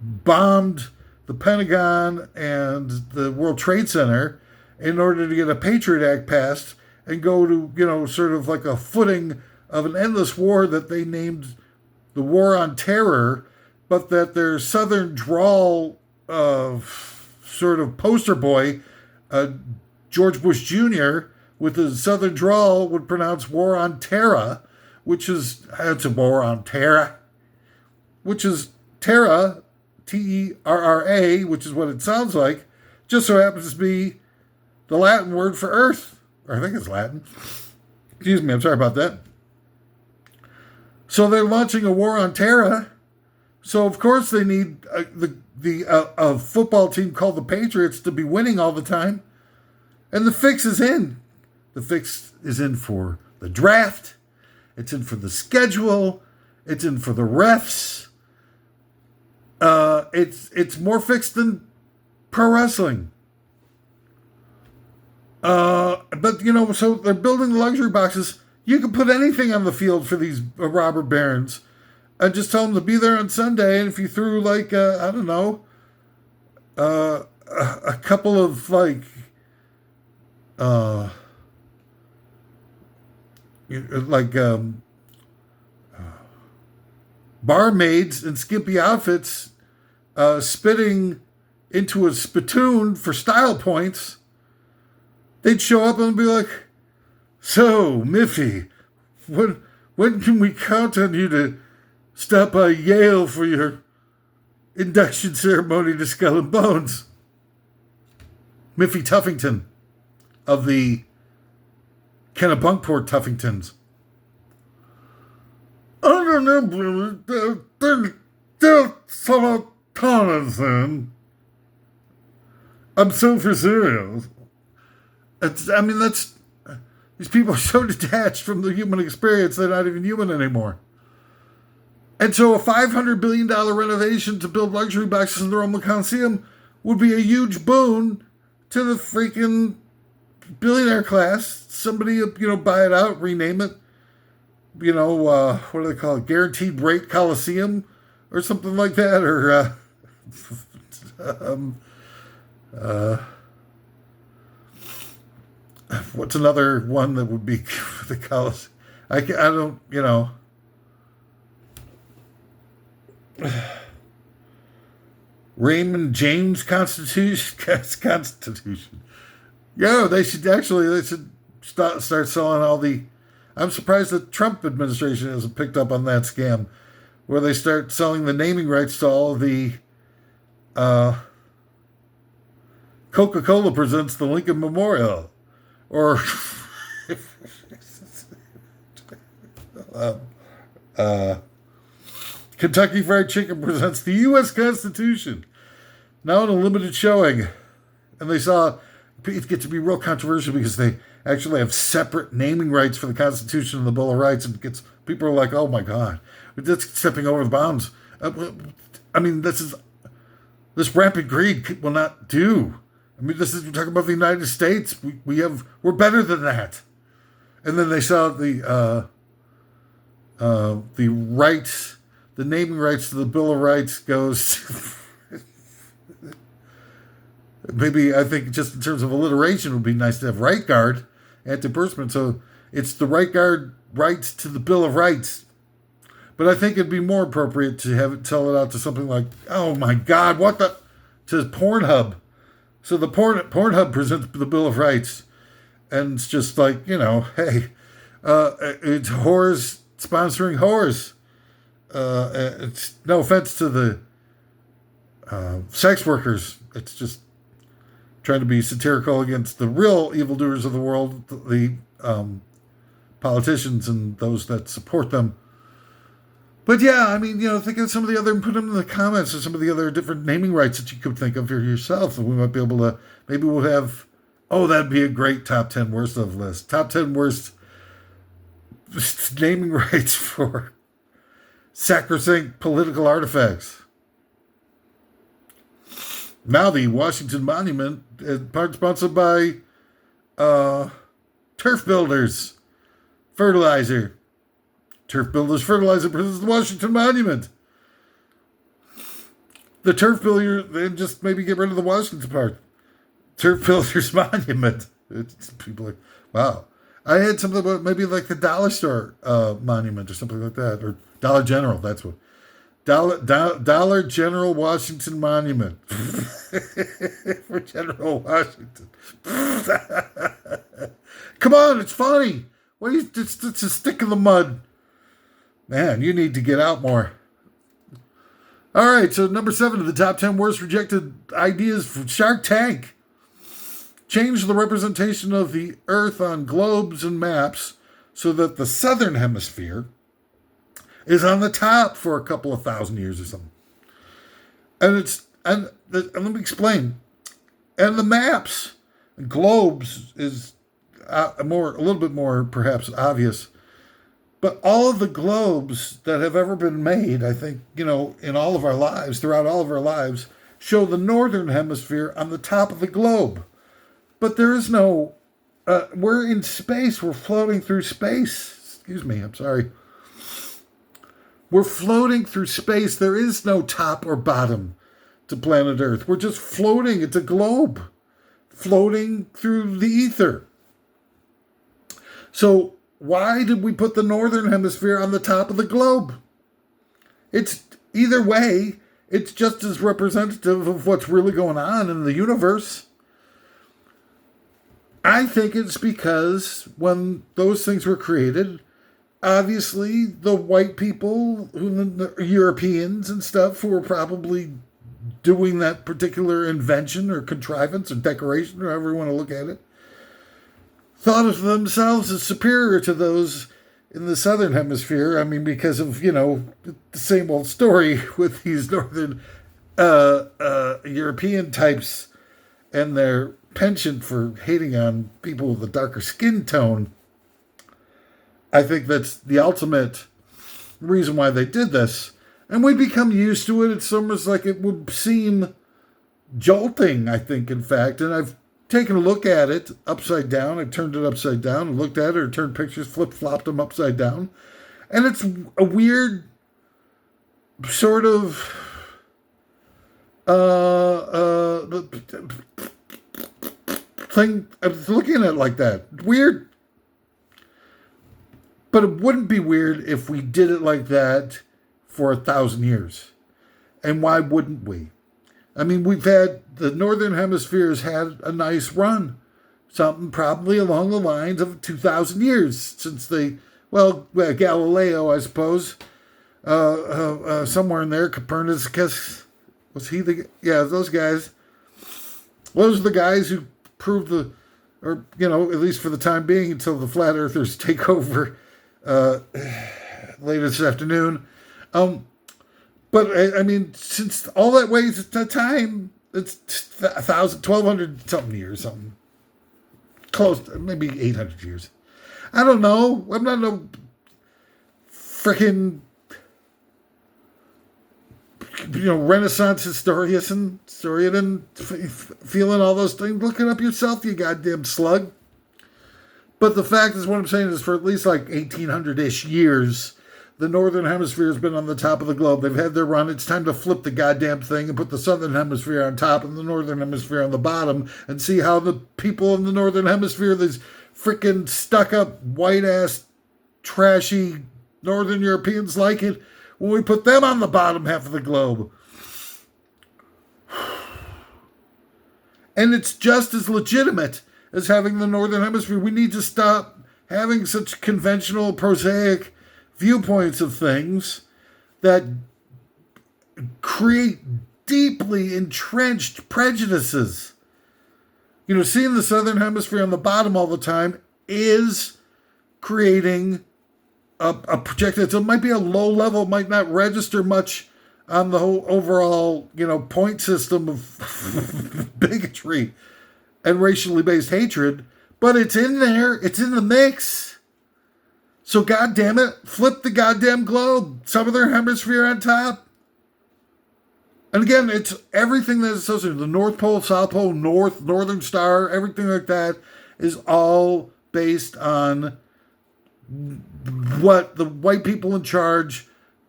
bombed the Pentagon and the World Trade Center in order to get a Patriot Act passed and go to, sort of like a footing of an endless war that they named the War on Terror, but that their Southern drawl sort of poster boy, George Bush Jr., with his Southern drawl would pronounce War on Terror, it's a War on Terror, which is Terra, Terra, which is what it sounds like, just so happens to be the Latin word for earth. Or I think it's Latin. Excuse me, I'm sorry about that. So they're launching a war on terror. So of course they need a football team called the Patriots to be winning all the time. And the fix is in. The fix is in for the draft. It's in for the schedule. It's in for the refs. It's more fixed than pro wrestling. But so they're building the luxury boxes. You can put anything on the field for these robber barons, and just tell them to be there on Sunday. And if you threw like I don't know, a couple of like barmaids in skimpy outfits spitting into a spittoon for style points, they'd show up and be like, "So, Miffy, when can we count on you to stop by Yale for your induction ceremony to Skull and Bones?" Miffy Tuffington of the Kennebunkport Tuffingtons. I don't know, they're so Jonathan. I'm so for serious. These people are so detached from the human experience, they're not even human anymore. And so a $500 billion renovation to build luxury boxes in the Roman Coliseum would be a huge boon to the freaking billionaire class. Somebody, buy it out, rename it. What do they call it? Guaranteed Rate Coliseum or something like that. Or, what's another one that would be the Coliseum? I don't, Raymond James Constitution. Yeah, they should start selling all the. I'm surprised the Trump administration hasn't picked up on that scam, where they start selling the naming rights to all the. Coca-Cola presents the Lincoln Memorial, or Kentucky Fried Chicken presents the U.S. Constitution, now in a limited showing. And they saw it get to be real controversial because they actually have separate naming rights for the Constitution and the Bill of Rights, and people are like, "Oh my God, that's stepping over the bounds." This rampant greed will not do. We're talking about the United States. We're better than that. And then they saw the rights, the naming rights to the Bill of Rights goes. Maybe I think just in terms of alliteration, it would be nice to have right guard, anti-perspirant. So it's the right guard rights to the Bill of Rights. But I think it'd be more appropriate to have it tell it out to something like, "Oh my God, to Pornhub." So the Pornhub presents the Bill of Rights, and it's just like, hey, it's whores sponsoring whores. It's no offense to the sex workers. It's just trying to be satirical against the real evildoers of the world, the politicians and those that support them. But yeah, think of some of the other, put them in the comments, or some of the other different naming rights that you could think of for yourself. And we might be able to, maybe we'll have, that'd be a great top 10 worst of list. Top 10 worst naming rights for sacrosanct political artifacts. Now the Washington Monument is part sponsored by Turf Builders Fertilizer. Turf Builders Fertilizer presents the Washington Monument. The Turf Builder, then just maybe get rid of the Washington part. Turf Builders Monument. People are, wow. I had something about maybe like the Dollar Store Monument or something like that. Or Dollar General, that's what. Dollar General Washington Monument. For General Washington. Come on, it's funny. What is it's a stick in the mud. Man, you need to get out more. All right, so number 7 of the top 10 worst rejected ideas from Shark Tank. Change the representation of the Earth on globes and maps so that the southern hemisphere is on the top for a couple of thousand years or something. And let me explain. And the maps, globes is a little bit more perhaps obvious. But all of the globes that have ever been made, I think, in all of our lives, throughout all of our lives, show the northern hemisphere on the top of the globe. But there is no, we're in space, we're floating through space. Excuse me, I'm sorry. We're floating through space. There is no top or bottom to planet Earth. We're just floating. It's a globe floating through the ether. So why did we put the northern hemisphere on the top of the globe? It's either way, it's just as representative of what's really going on in the universe. I think it's because when those things were created, obviously the white people, the Europeans and stuff, who were probably doing that particular invention or contrivance or decoration, or however you want to look at it, thought of themselves as superior to those in the southern hemisphere. I mean, because of, the same old story with these northern European types and their penchant for hating on people with a darker skin tone. I think that's the ultimate reason why they did this. And we become used to it. It's almost like it would seem jolting, I think, in fact. And I've taken a look at it upside down. I've turned it upside down and looked at it, or turned pictures, flip-flopped them upside down. And it's a weird sort of thing. I was looking at it like that. Weird. But it wouldn't be weird if we did it like that for 1,000 years. And why wouldn't we? I mean, the Northern Hemisphere has had a nice run. Something probably along the lines of 2,000 years since Galileo, I suppose. Somewhere in there, Copernicus, those guys. Those are the guys who proved at least for the time being, until the flat earthers take over later this afternoon. But I mean, since all that weighs at the time, it's 1,200 something years, something close, maybe 800 years. I don't know. I'm not no freaking Renaissance historian and feeling all those things. Look it up yourself, you goddamn slug. But the fact is, what I'm saying is, for at least like 1,800-ish years, the Northern Hemisphere has been on the top of the globe. They've had their run. It's time to flip the goddamn thing and put the Southern Hemisphere on top and the Northern Hemisphere on the bottom, and see how the people in the Northern Hemisphere, these freaking stuck-up, white-ass, trashy Northern Europeans, like it when we put them on the bottom half of the globe. And it's just as legitimate as having the Northern Hemisphere. We need to stop having such conventional, prosaic viewpoints of things that create deeply entrenched prejudices. Seeing the Southern Hemisphere on the bottom all the time is creating a projection. It might be a low level, might not register much on the whole overall, point system of bigotry and racially based hatred, but it's in there. It's in the mix. So goddamn it, flip the goddamn globe. Southern Hemisphere on top. And again, it's everything that's associated. The North Pole, South Pole, Northern Star, everything like that is all based on what the white people in charge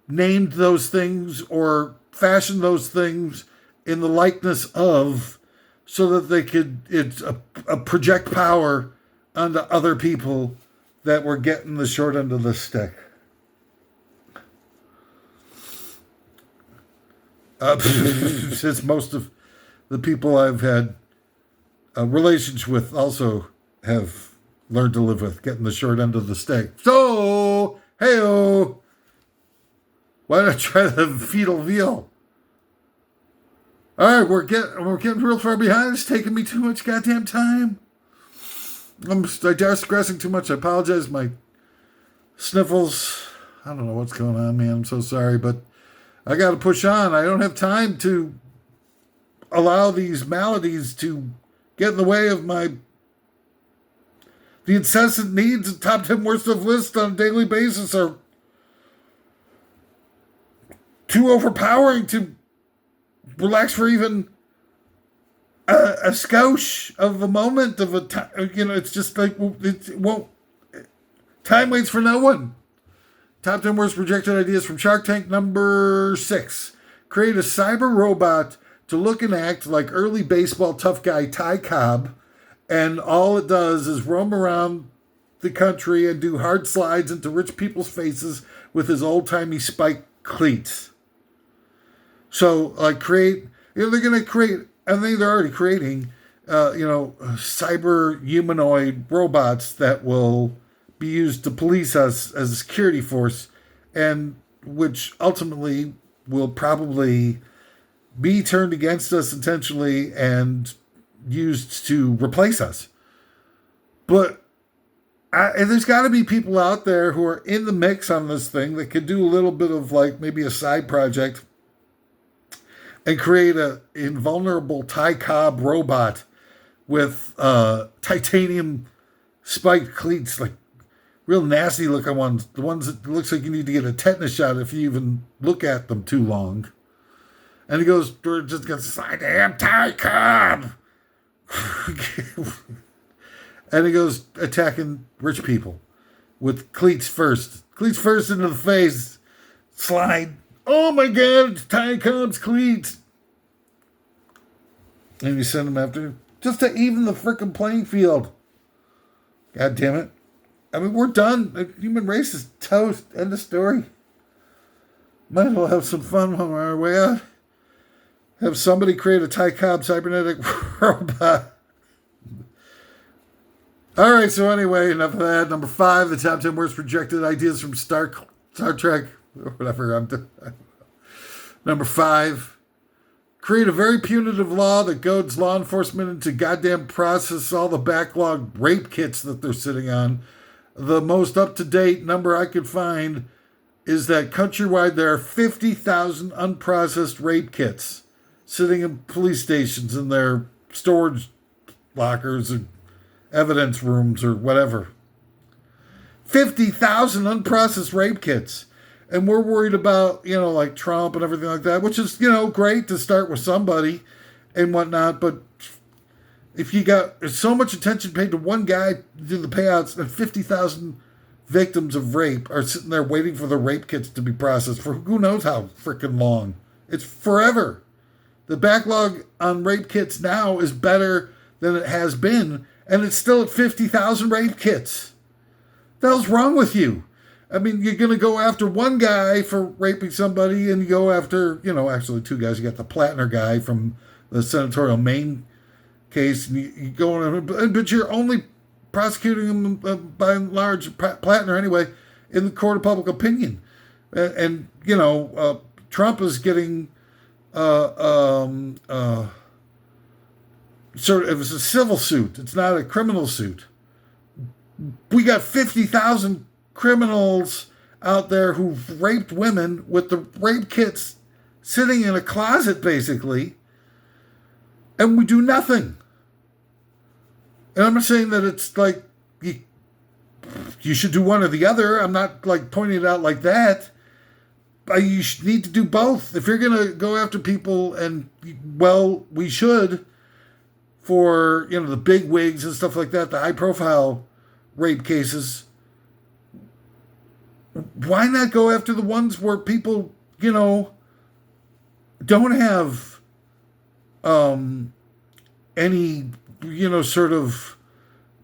named those things or fashioned those things in the likeness of, so that they could project power onto other people that were getting the short end of the stick. Since most of the people I've had relations with also have learned to live with getting the short end of the stick. So, hey-o, why not try the fetal veal? All right, we're getting real far behind. It's taking me too much goddamn time. I'm digressing too much. I apologize. My sniffles. I don't know what's going on, man. I'm so sorry, but I got to push on. I don't have time to allow these maladies to get in the way of The incessant needs and top 10 worst of lists on a daily basis are too overpowering to relax for even a skosh of a moment of a time. It's just like, it won't. Time waits for no one. Top 10 worst rejected ideas from Shark Tank. Number 6. Create a cyber robot to look and act like early baseball tough guy Ty Cobb, and all it does is roam around the country and do hard slides into rich people's faces with his old-timey spiked cleats. So, they're going to create, I think they're already creating, cyber humanoid robots that will be used to police us as a security force, and which ultimately will probably be turned against us intentionally and used to replace us. But there's got to be people out there who are in the mix on this thing that could do a little bit of maybe a side project and create a invulnerable Ty Cobb robot with titanium spiked cleats, real nasty looking ones. The ones that looks like you need to get a tetanus shot if you even look at them too long. And he goes, we're just going to say, damn Ty Cobb. And he goes attacking rich people with cleats first. Cleats first into the face. Slide. Oh my God, it's Ty Cobb's cleats. And you send them after, just to even the frickin' playing field. God damn it. I mean, we're done. The human race is toast. End of story. Might as well have some fun on our way out. Have somebody create a Ty Cobb cybernetic robot. All right, so anyway, enough of that. Number 5, the top 10 worst rejected ideas from Star Trek, or whatever I'm doing. Number 5, create a very punitive law that goads law enforcement into goddamn process all the backlog rape kits that they're sitting on. The most up-to-date number I could find is that countrywide there are 50,000 unprocessed rape kits sitting in police stations in their storage lockers and evidence rooms or whatever. 50,000 unprocessed rape kits. And we're worried about, Trump and everything like that, which is, great to start with somebody and whatnot. But if you got so much attention paid to one guy to do the payouts, and 50,000 victims of rape are sitting there waiting for the rape kits to be processed for who knows how freaking long. It's forever. The backlog on rape kits now is better than it has been, and it's still at 50,000 rape kits. The hell's wrong with you? I mean, you're going to go after one guy for raping somebody, and you go after, actually 2 guys. You got the Plattner guy from the senatorial Maine case, and you go on, but you're only prosecuting him by and large, Plattner anyway, in the court of public opinion. And Trump is getting sort of, it was a civil suit. It's not a criminal suit. We got 50,000 criminals out there who've raped women with the rape kits sitting in a closet, basically, and we do nothing. And I'm not saying that it's you should do one or the other. I'm not pointing it out like that. You need to do both. If you're going to go after people, and, we should, for, the big wigs and stuff like that, the high-profile rape cases, why not go after the ones where people, don't have any, sort of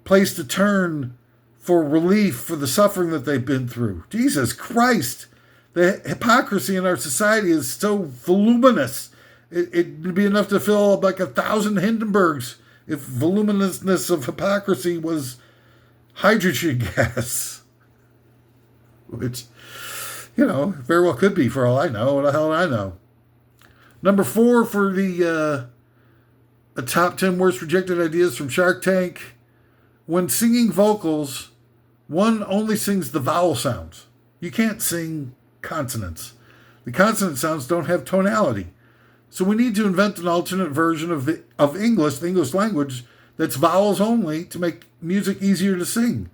place to turn for relief for the suffering that they've been through? Jesus Christ. The hypocrisy in our society is so voluminous. It'd be enough to fill up 1,000 Hindenburgs if voluminousness of hypocrisy was hydrogen gas. Which, very well could be for all I know. What the hell do I know? Number 4 for the top 10 worst rejected ideas from Shark Tank. When singing vocals, one only sings the vowel sounds. You can't sing consonants. The consonant sounds don't have tonality. So we need to invent an alternate version of English, the English language, that's vowels only to make music easier to sing.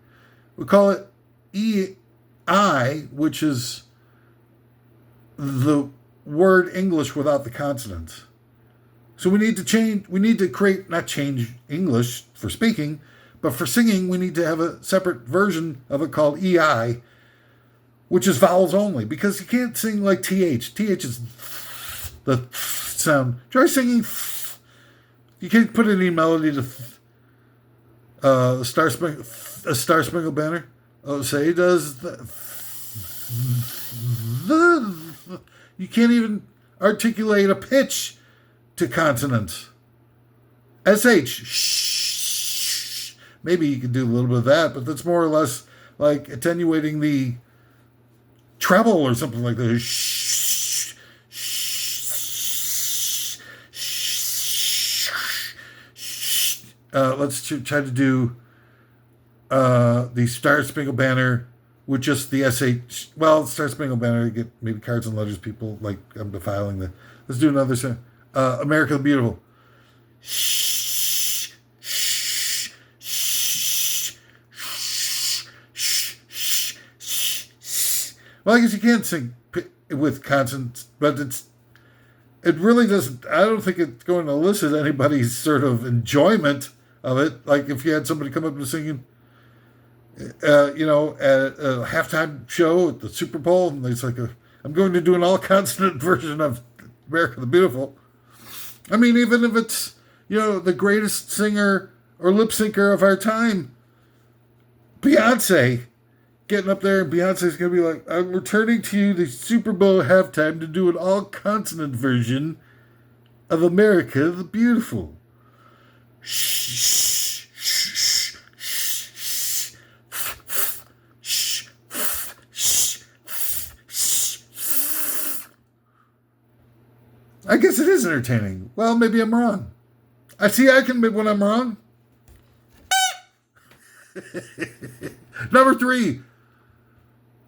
We call it EI, which is the word English without the consonants. So we need to create, not change English for speaking, but for singing, we need to have a separate version of it called EI, which is vowels only, because you can't sing like TH. TH is the sound. Try singing. You can't put any melody to a Star Spangled Banner. Oh, say does the. You can't even articulate a pitch to consonants. SH. Shh. Maybe you can do a little bit of that, but that's more or less like attenuating the treble or something like that. Shh. Let's try to do the Star Spangled Banner with just the SH. Well, Star Spangled Banner, you get maybe cards and letters, people like, I'm defiling the. Let's do another song. America the Beautiful. Well, I guess you can't sing with consonants, but it really doesn't. I don't think it's going to elicit anybody's sort of enjoyment of it. Like if you had somebody come up and singing, at a halftime show at the Super Bowl, and it's like, I'm going to do an all consonant version of America the Beautiful. I mean, even if it's, the greatest singer or lip syncer of our time, Beyonce, getting up there, and Beyonce's going to be like, I'm returning to you the Super Bowl halftime to do an all consonant version of America the Beautiful. I guess it is entertaining. Well, maybe I'm wrong. I can admit when I'm wrong. Number 3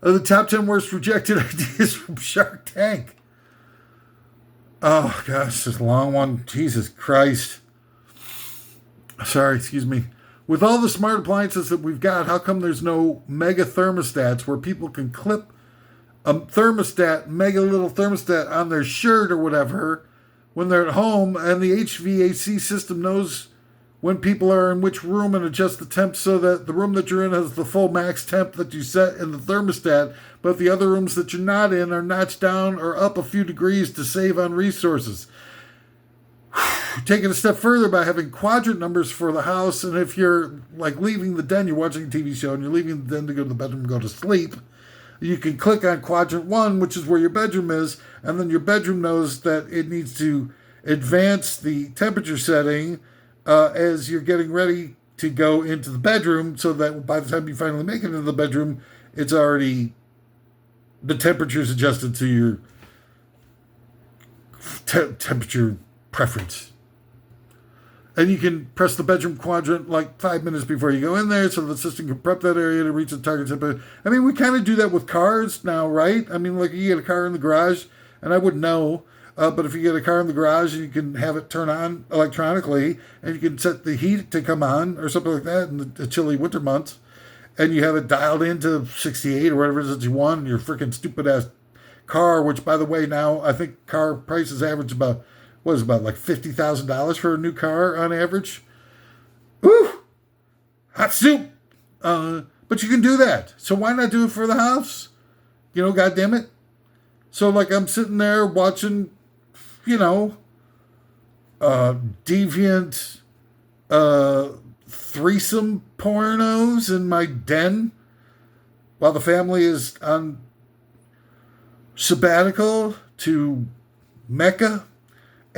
of the top 10 worst rejected ideas from Shark Tank. Oh, gosh, this is a long one. Jesus Christ. Sorry, excuse me. With all the smart appliances that we've got, how come there's no mega thermostats where people can clip a mega little thermostat on their shirt or whatever when they're at home, and the HVAC system knows when people are in which room and adjust the temp so that the room that you're in has the full max temp that you set in the thermostat, but the other rooms that you're not in are notched down or up a few degrees to save on resources. Taking a step further by having quadrant numbers for the house, and if you're like leaving the den, you're watching a TV show and you're leaving the den to go to the bedroom and go to sleep, you can click on quadrant 1, which is where your bedroom is, and then your bedroom knows that it needs to advance the temperature setting as you're getting ready to go into the bedroom, so that by the time you finally make it into the bedroom, it's already, the temperature's adjusted to your temperature preference. And you can press the bedroom quadrant like 5 minutes before you go in there so the system can prep that area to reach the target temperature. I mean, we kind of do that with cars now, right? I mean, like you get a car in the garage, and I wouldn't know, but if you get a car in the garage, you can have it turn on electronically, and you can set the heat to come on or something like that in the chilly winter months, and you have it dialed into 68 or whatever it is that you want in your freaking stupid-ass car, which, by the way, now I think car prices average about like $50,000 for a new car on average? Ooh, hot soup. But you can do that. So why not do it for the house? God damn it. So like I'm sitting there watching, deviant threesome pornos in my den while the family is on sabbatical to Mecca.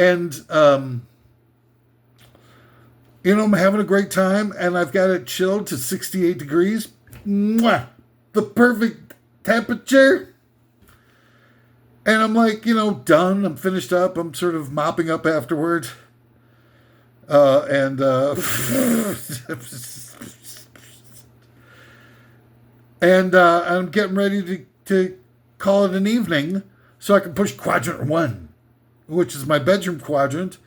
And, I'm having a great time, and I've got it chilled to 68 degrees. Mwah! The perfect temperature. And I'm like, done. I'm finished up. I'm sort of mopping up afterward. And I'm getting ready to call it an evening so I can push quadrant 1. Which is my bedroom quadrant,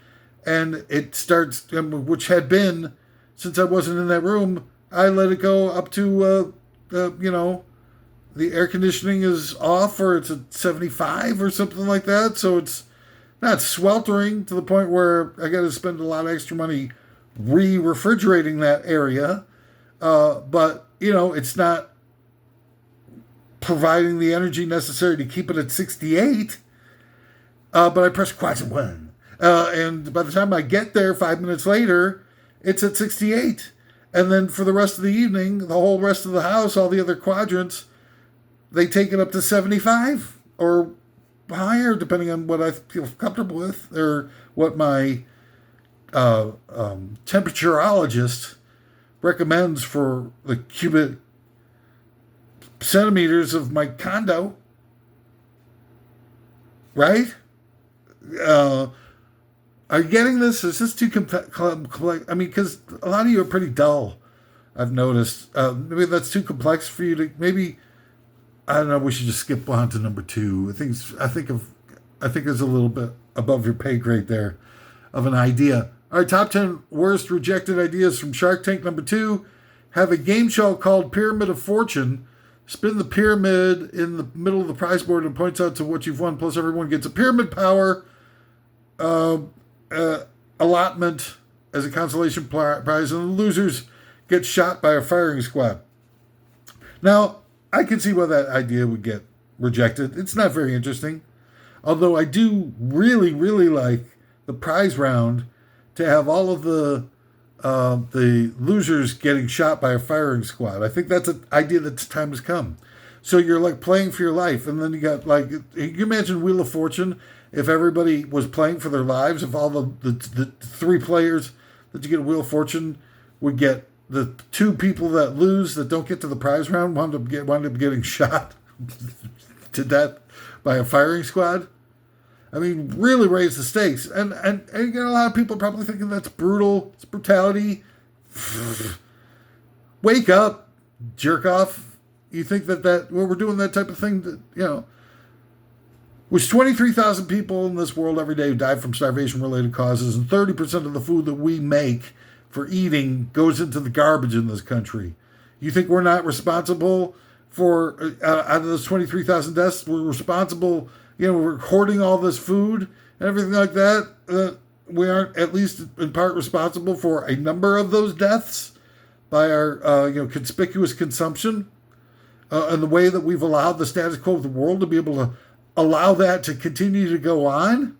and it starts, which had been since I wasn't in that room, I let it go up to, the air conditioning is off or it's at 75 or something like that. So it's not sweltering to the point where I got to spend a lot of extra money refrigerating that area. But, it's not providing the energy necessary to keep it at 68. But I press quadrant 1. And by the time I get there 5 minutes later, it's at 68. And then for the rest of the evening, the whole rest of the house, all the other quadrants, they take it up to 75 or higher, depending on what I feel comfortable with or what my temperaturologist recommends for the cubic centimeters of my condo. Right? Are you getting this? Is this too complex? I mean, because a lot of you are pretty dull, I've noticed. Maybe that's too complex for you to, maybe, I don't know, we should just skip on to number 2. I think there's a little bit above your pay grade there of an idea. All right, top 10 worst rejected ideas from Shark Tank. Number 2, have a game show called Pyramid of Fortune. Spin the pyramid in the middle of the prize board and points out to what you've won, plus everyone gets a pyramid power allotment as a consolation prize, and the losers get shot by a firing squad. Now, I can see why that idea would get rejected. It's not very interesting. Although I do really, really like the prize round to have all of the losers getting shot by a firing squad. I think that's an idea that's time has come. So you're like playing for your life, and then you got like, you imagine Wheel of Fortune if everybody was playing for their lives, if all the 3 players that you get a Wheel of Fortune would get the 2 people that lose that don't get to the prize round wound up getting shot to death by a firing squad. I mean, really raise the stakes. And you get a lot of people probably thinking that's brutal. It's brutality. Wake up, jerk off. You think that we're doing that type of thing, With 23,000 people in this world every day who die from starvation-related causes, and 30% of the food that we make for eating goes into the garbage in this country. You think we're not responsible for, out of those 23,000 deaths, we're responsible, we're hoarding all this food and everything like that. We aren't at least in part responsible for a number of those deaths by our, conspicuous consumption and the way that we've allowed the status quo of the world to be able to allow that to continue to go on.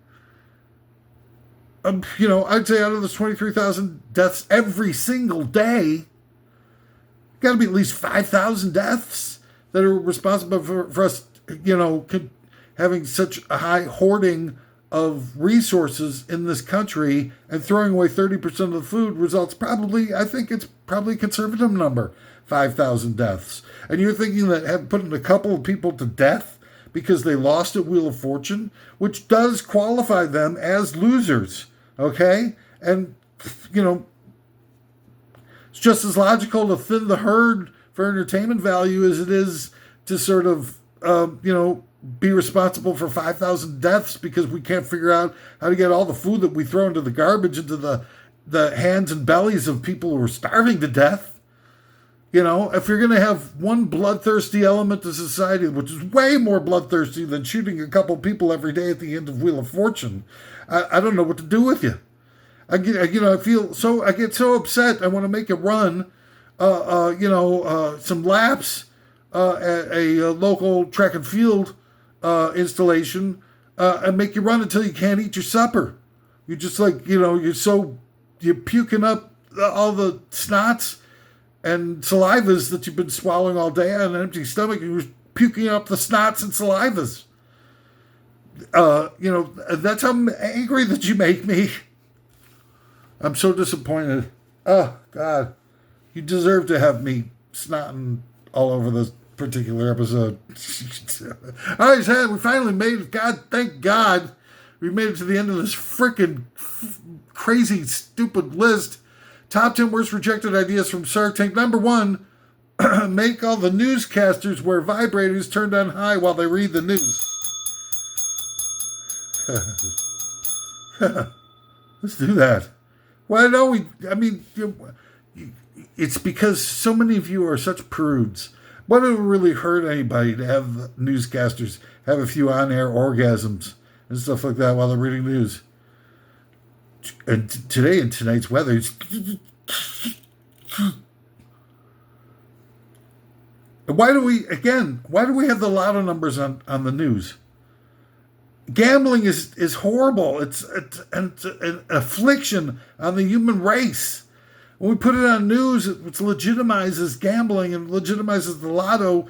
I'd say out of those 23,000 deaths every single day, got to be at least 5,000 deaths that are responsible for us, having such a high hoarding of resources in this country and throwing away 30% of the food results I think it's probably a conservative number, 5,000 deaths. And you're thinking that putting a couple of people to death because they lost at Wheel of Fortune, which does qualify them as losers, okay? And, it's just as logical to thin the herd for entertainment value as it is to sort of, be responsible for 5,000 deaths because we can't figure out how to get all the food that we throw into the garbage into the hands and bellies of people who are starving to death. If you're going to have one bloodthirsty element to society, which is way more bloodthirsty than shooting a couple people every day at the end of Wheel of Fortune, I don't know what to do with you. I get so upset. I want to make a run, some laps at a local track and field installation, and make you run until you can't eat your supper. You're just like, you're puking up all the snots and salivas that you've been swallowing all day on an empty stomach, and you're puking up the snots and salivas. That's how angry that you make me. I'm so disappointed. Oh, God. You deserve to have me snotting all over this particular episode. All right, Sam, we finally made it. God, thank God. We made it to the end of this freaking crazy, stupid list. Top 10 worst rejected ideas from Shark Tank. Number 1, make all the newscasters wear vibrators turned on high while they read the news. Let's do that. Why don't we? I mean, It's because so many of you are such prudes. What would really hurt anybody to have newscasters have a few on-air orgasms and stuff like that while they're reading news? And today in tonight's weather, why do we have the lotto numbers on the news? Gambling is horrible. It's an affliction on the human race. When we put it on news, it legitimizes gambling and legitimizes the lotto,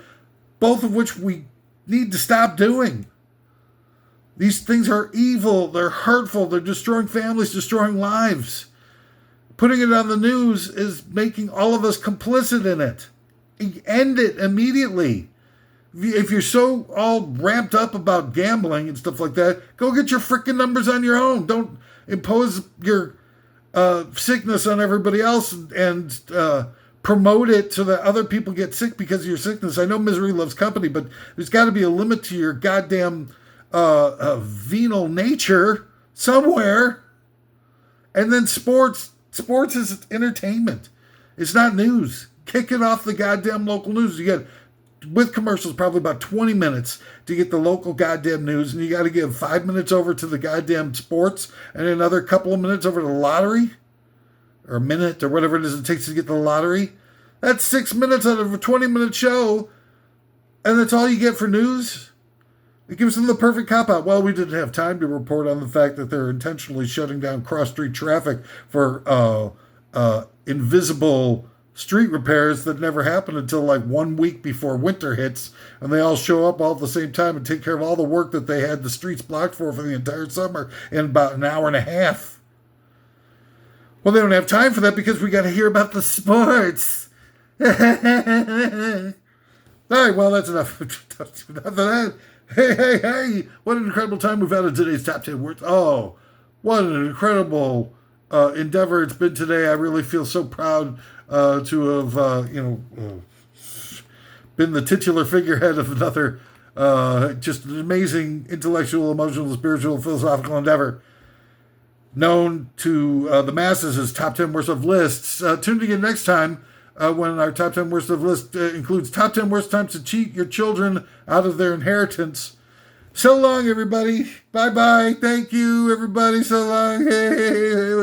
both of which we need to stop doing. These things are evil, they're hurtful, they're destroying families, destroying lives. Putting it on the news is making all of us complicit in it. End it immediately. If you're so all ramped up about gambling and stuff like that, go get your freaking numbers on your own. Don't impose your sickness on everybody else and promote it so that other people get sick because of your sickness. I know misery loves company, but there's got to be a limit to your goddamn venal nature somewhere. And then sports is entertainment. It's not news. Kick it off the goddamn local news. You get, with commercials, probably about 20 minutes to get the local goddamn news, and you got to give 5 minutes over to the goddamn sports and another couple of minutes over to the lottery, or a minute, or whatever it is it takes to get to the lottery. That's 6 minutes out of a 20-minute show, and that's all you get for news? It gives them the perfect cop-out. Well, we didn't have time to report on the fact that they're intentionally shutting down cross-street traffic for invisible street repairs that never happen until like 1 week before winter hits, and they all show up all at the same time and take care of all the work that they had the streets blocked for the entire summer in about an hour and a half. Well, they don't have time for that because we got to hear about the sports. All right, well, that's enough. Enough of that. Hey, what an incredible time we've had in today's Top 10 Words. Oh, what an incredible endeavor it's been today. I really feel so proud to have, been the titular figurehead of another just an amazing intellectual, emotional, spiritual, philosophical endeavor known to the masses as Top 10 Worst of Lists. Tune in again next time when our Top 10 Worst of List includes Top 10 Worst Times to Cheat Your Children Out of Their Inheritance. So long, everybody. Bye-bye. Thank you, everybody. So long. Hey.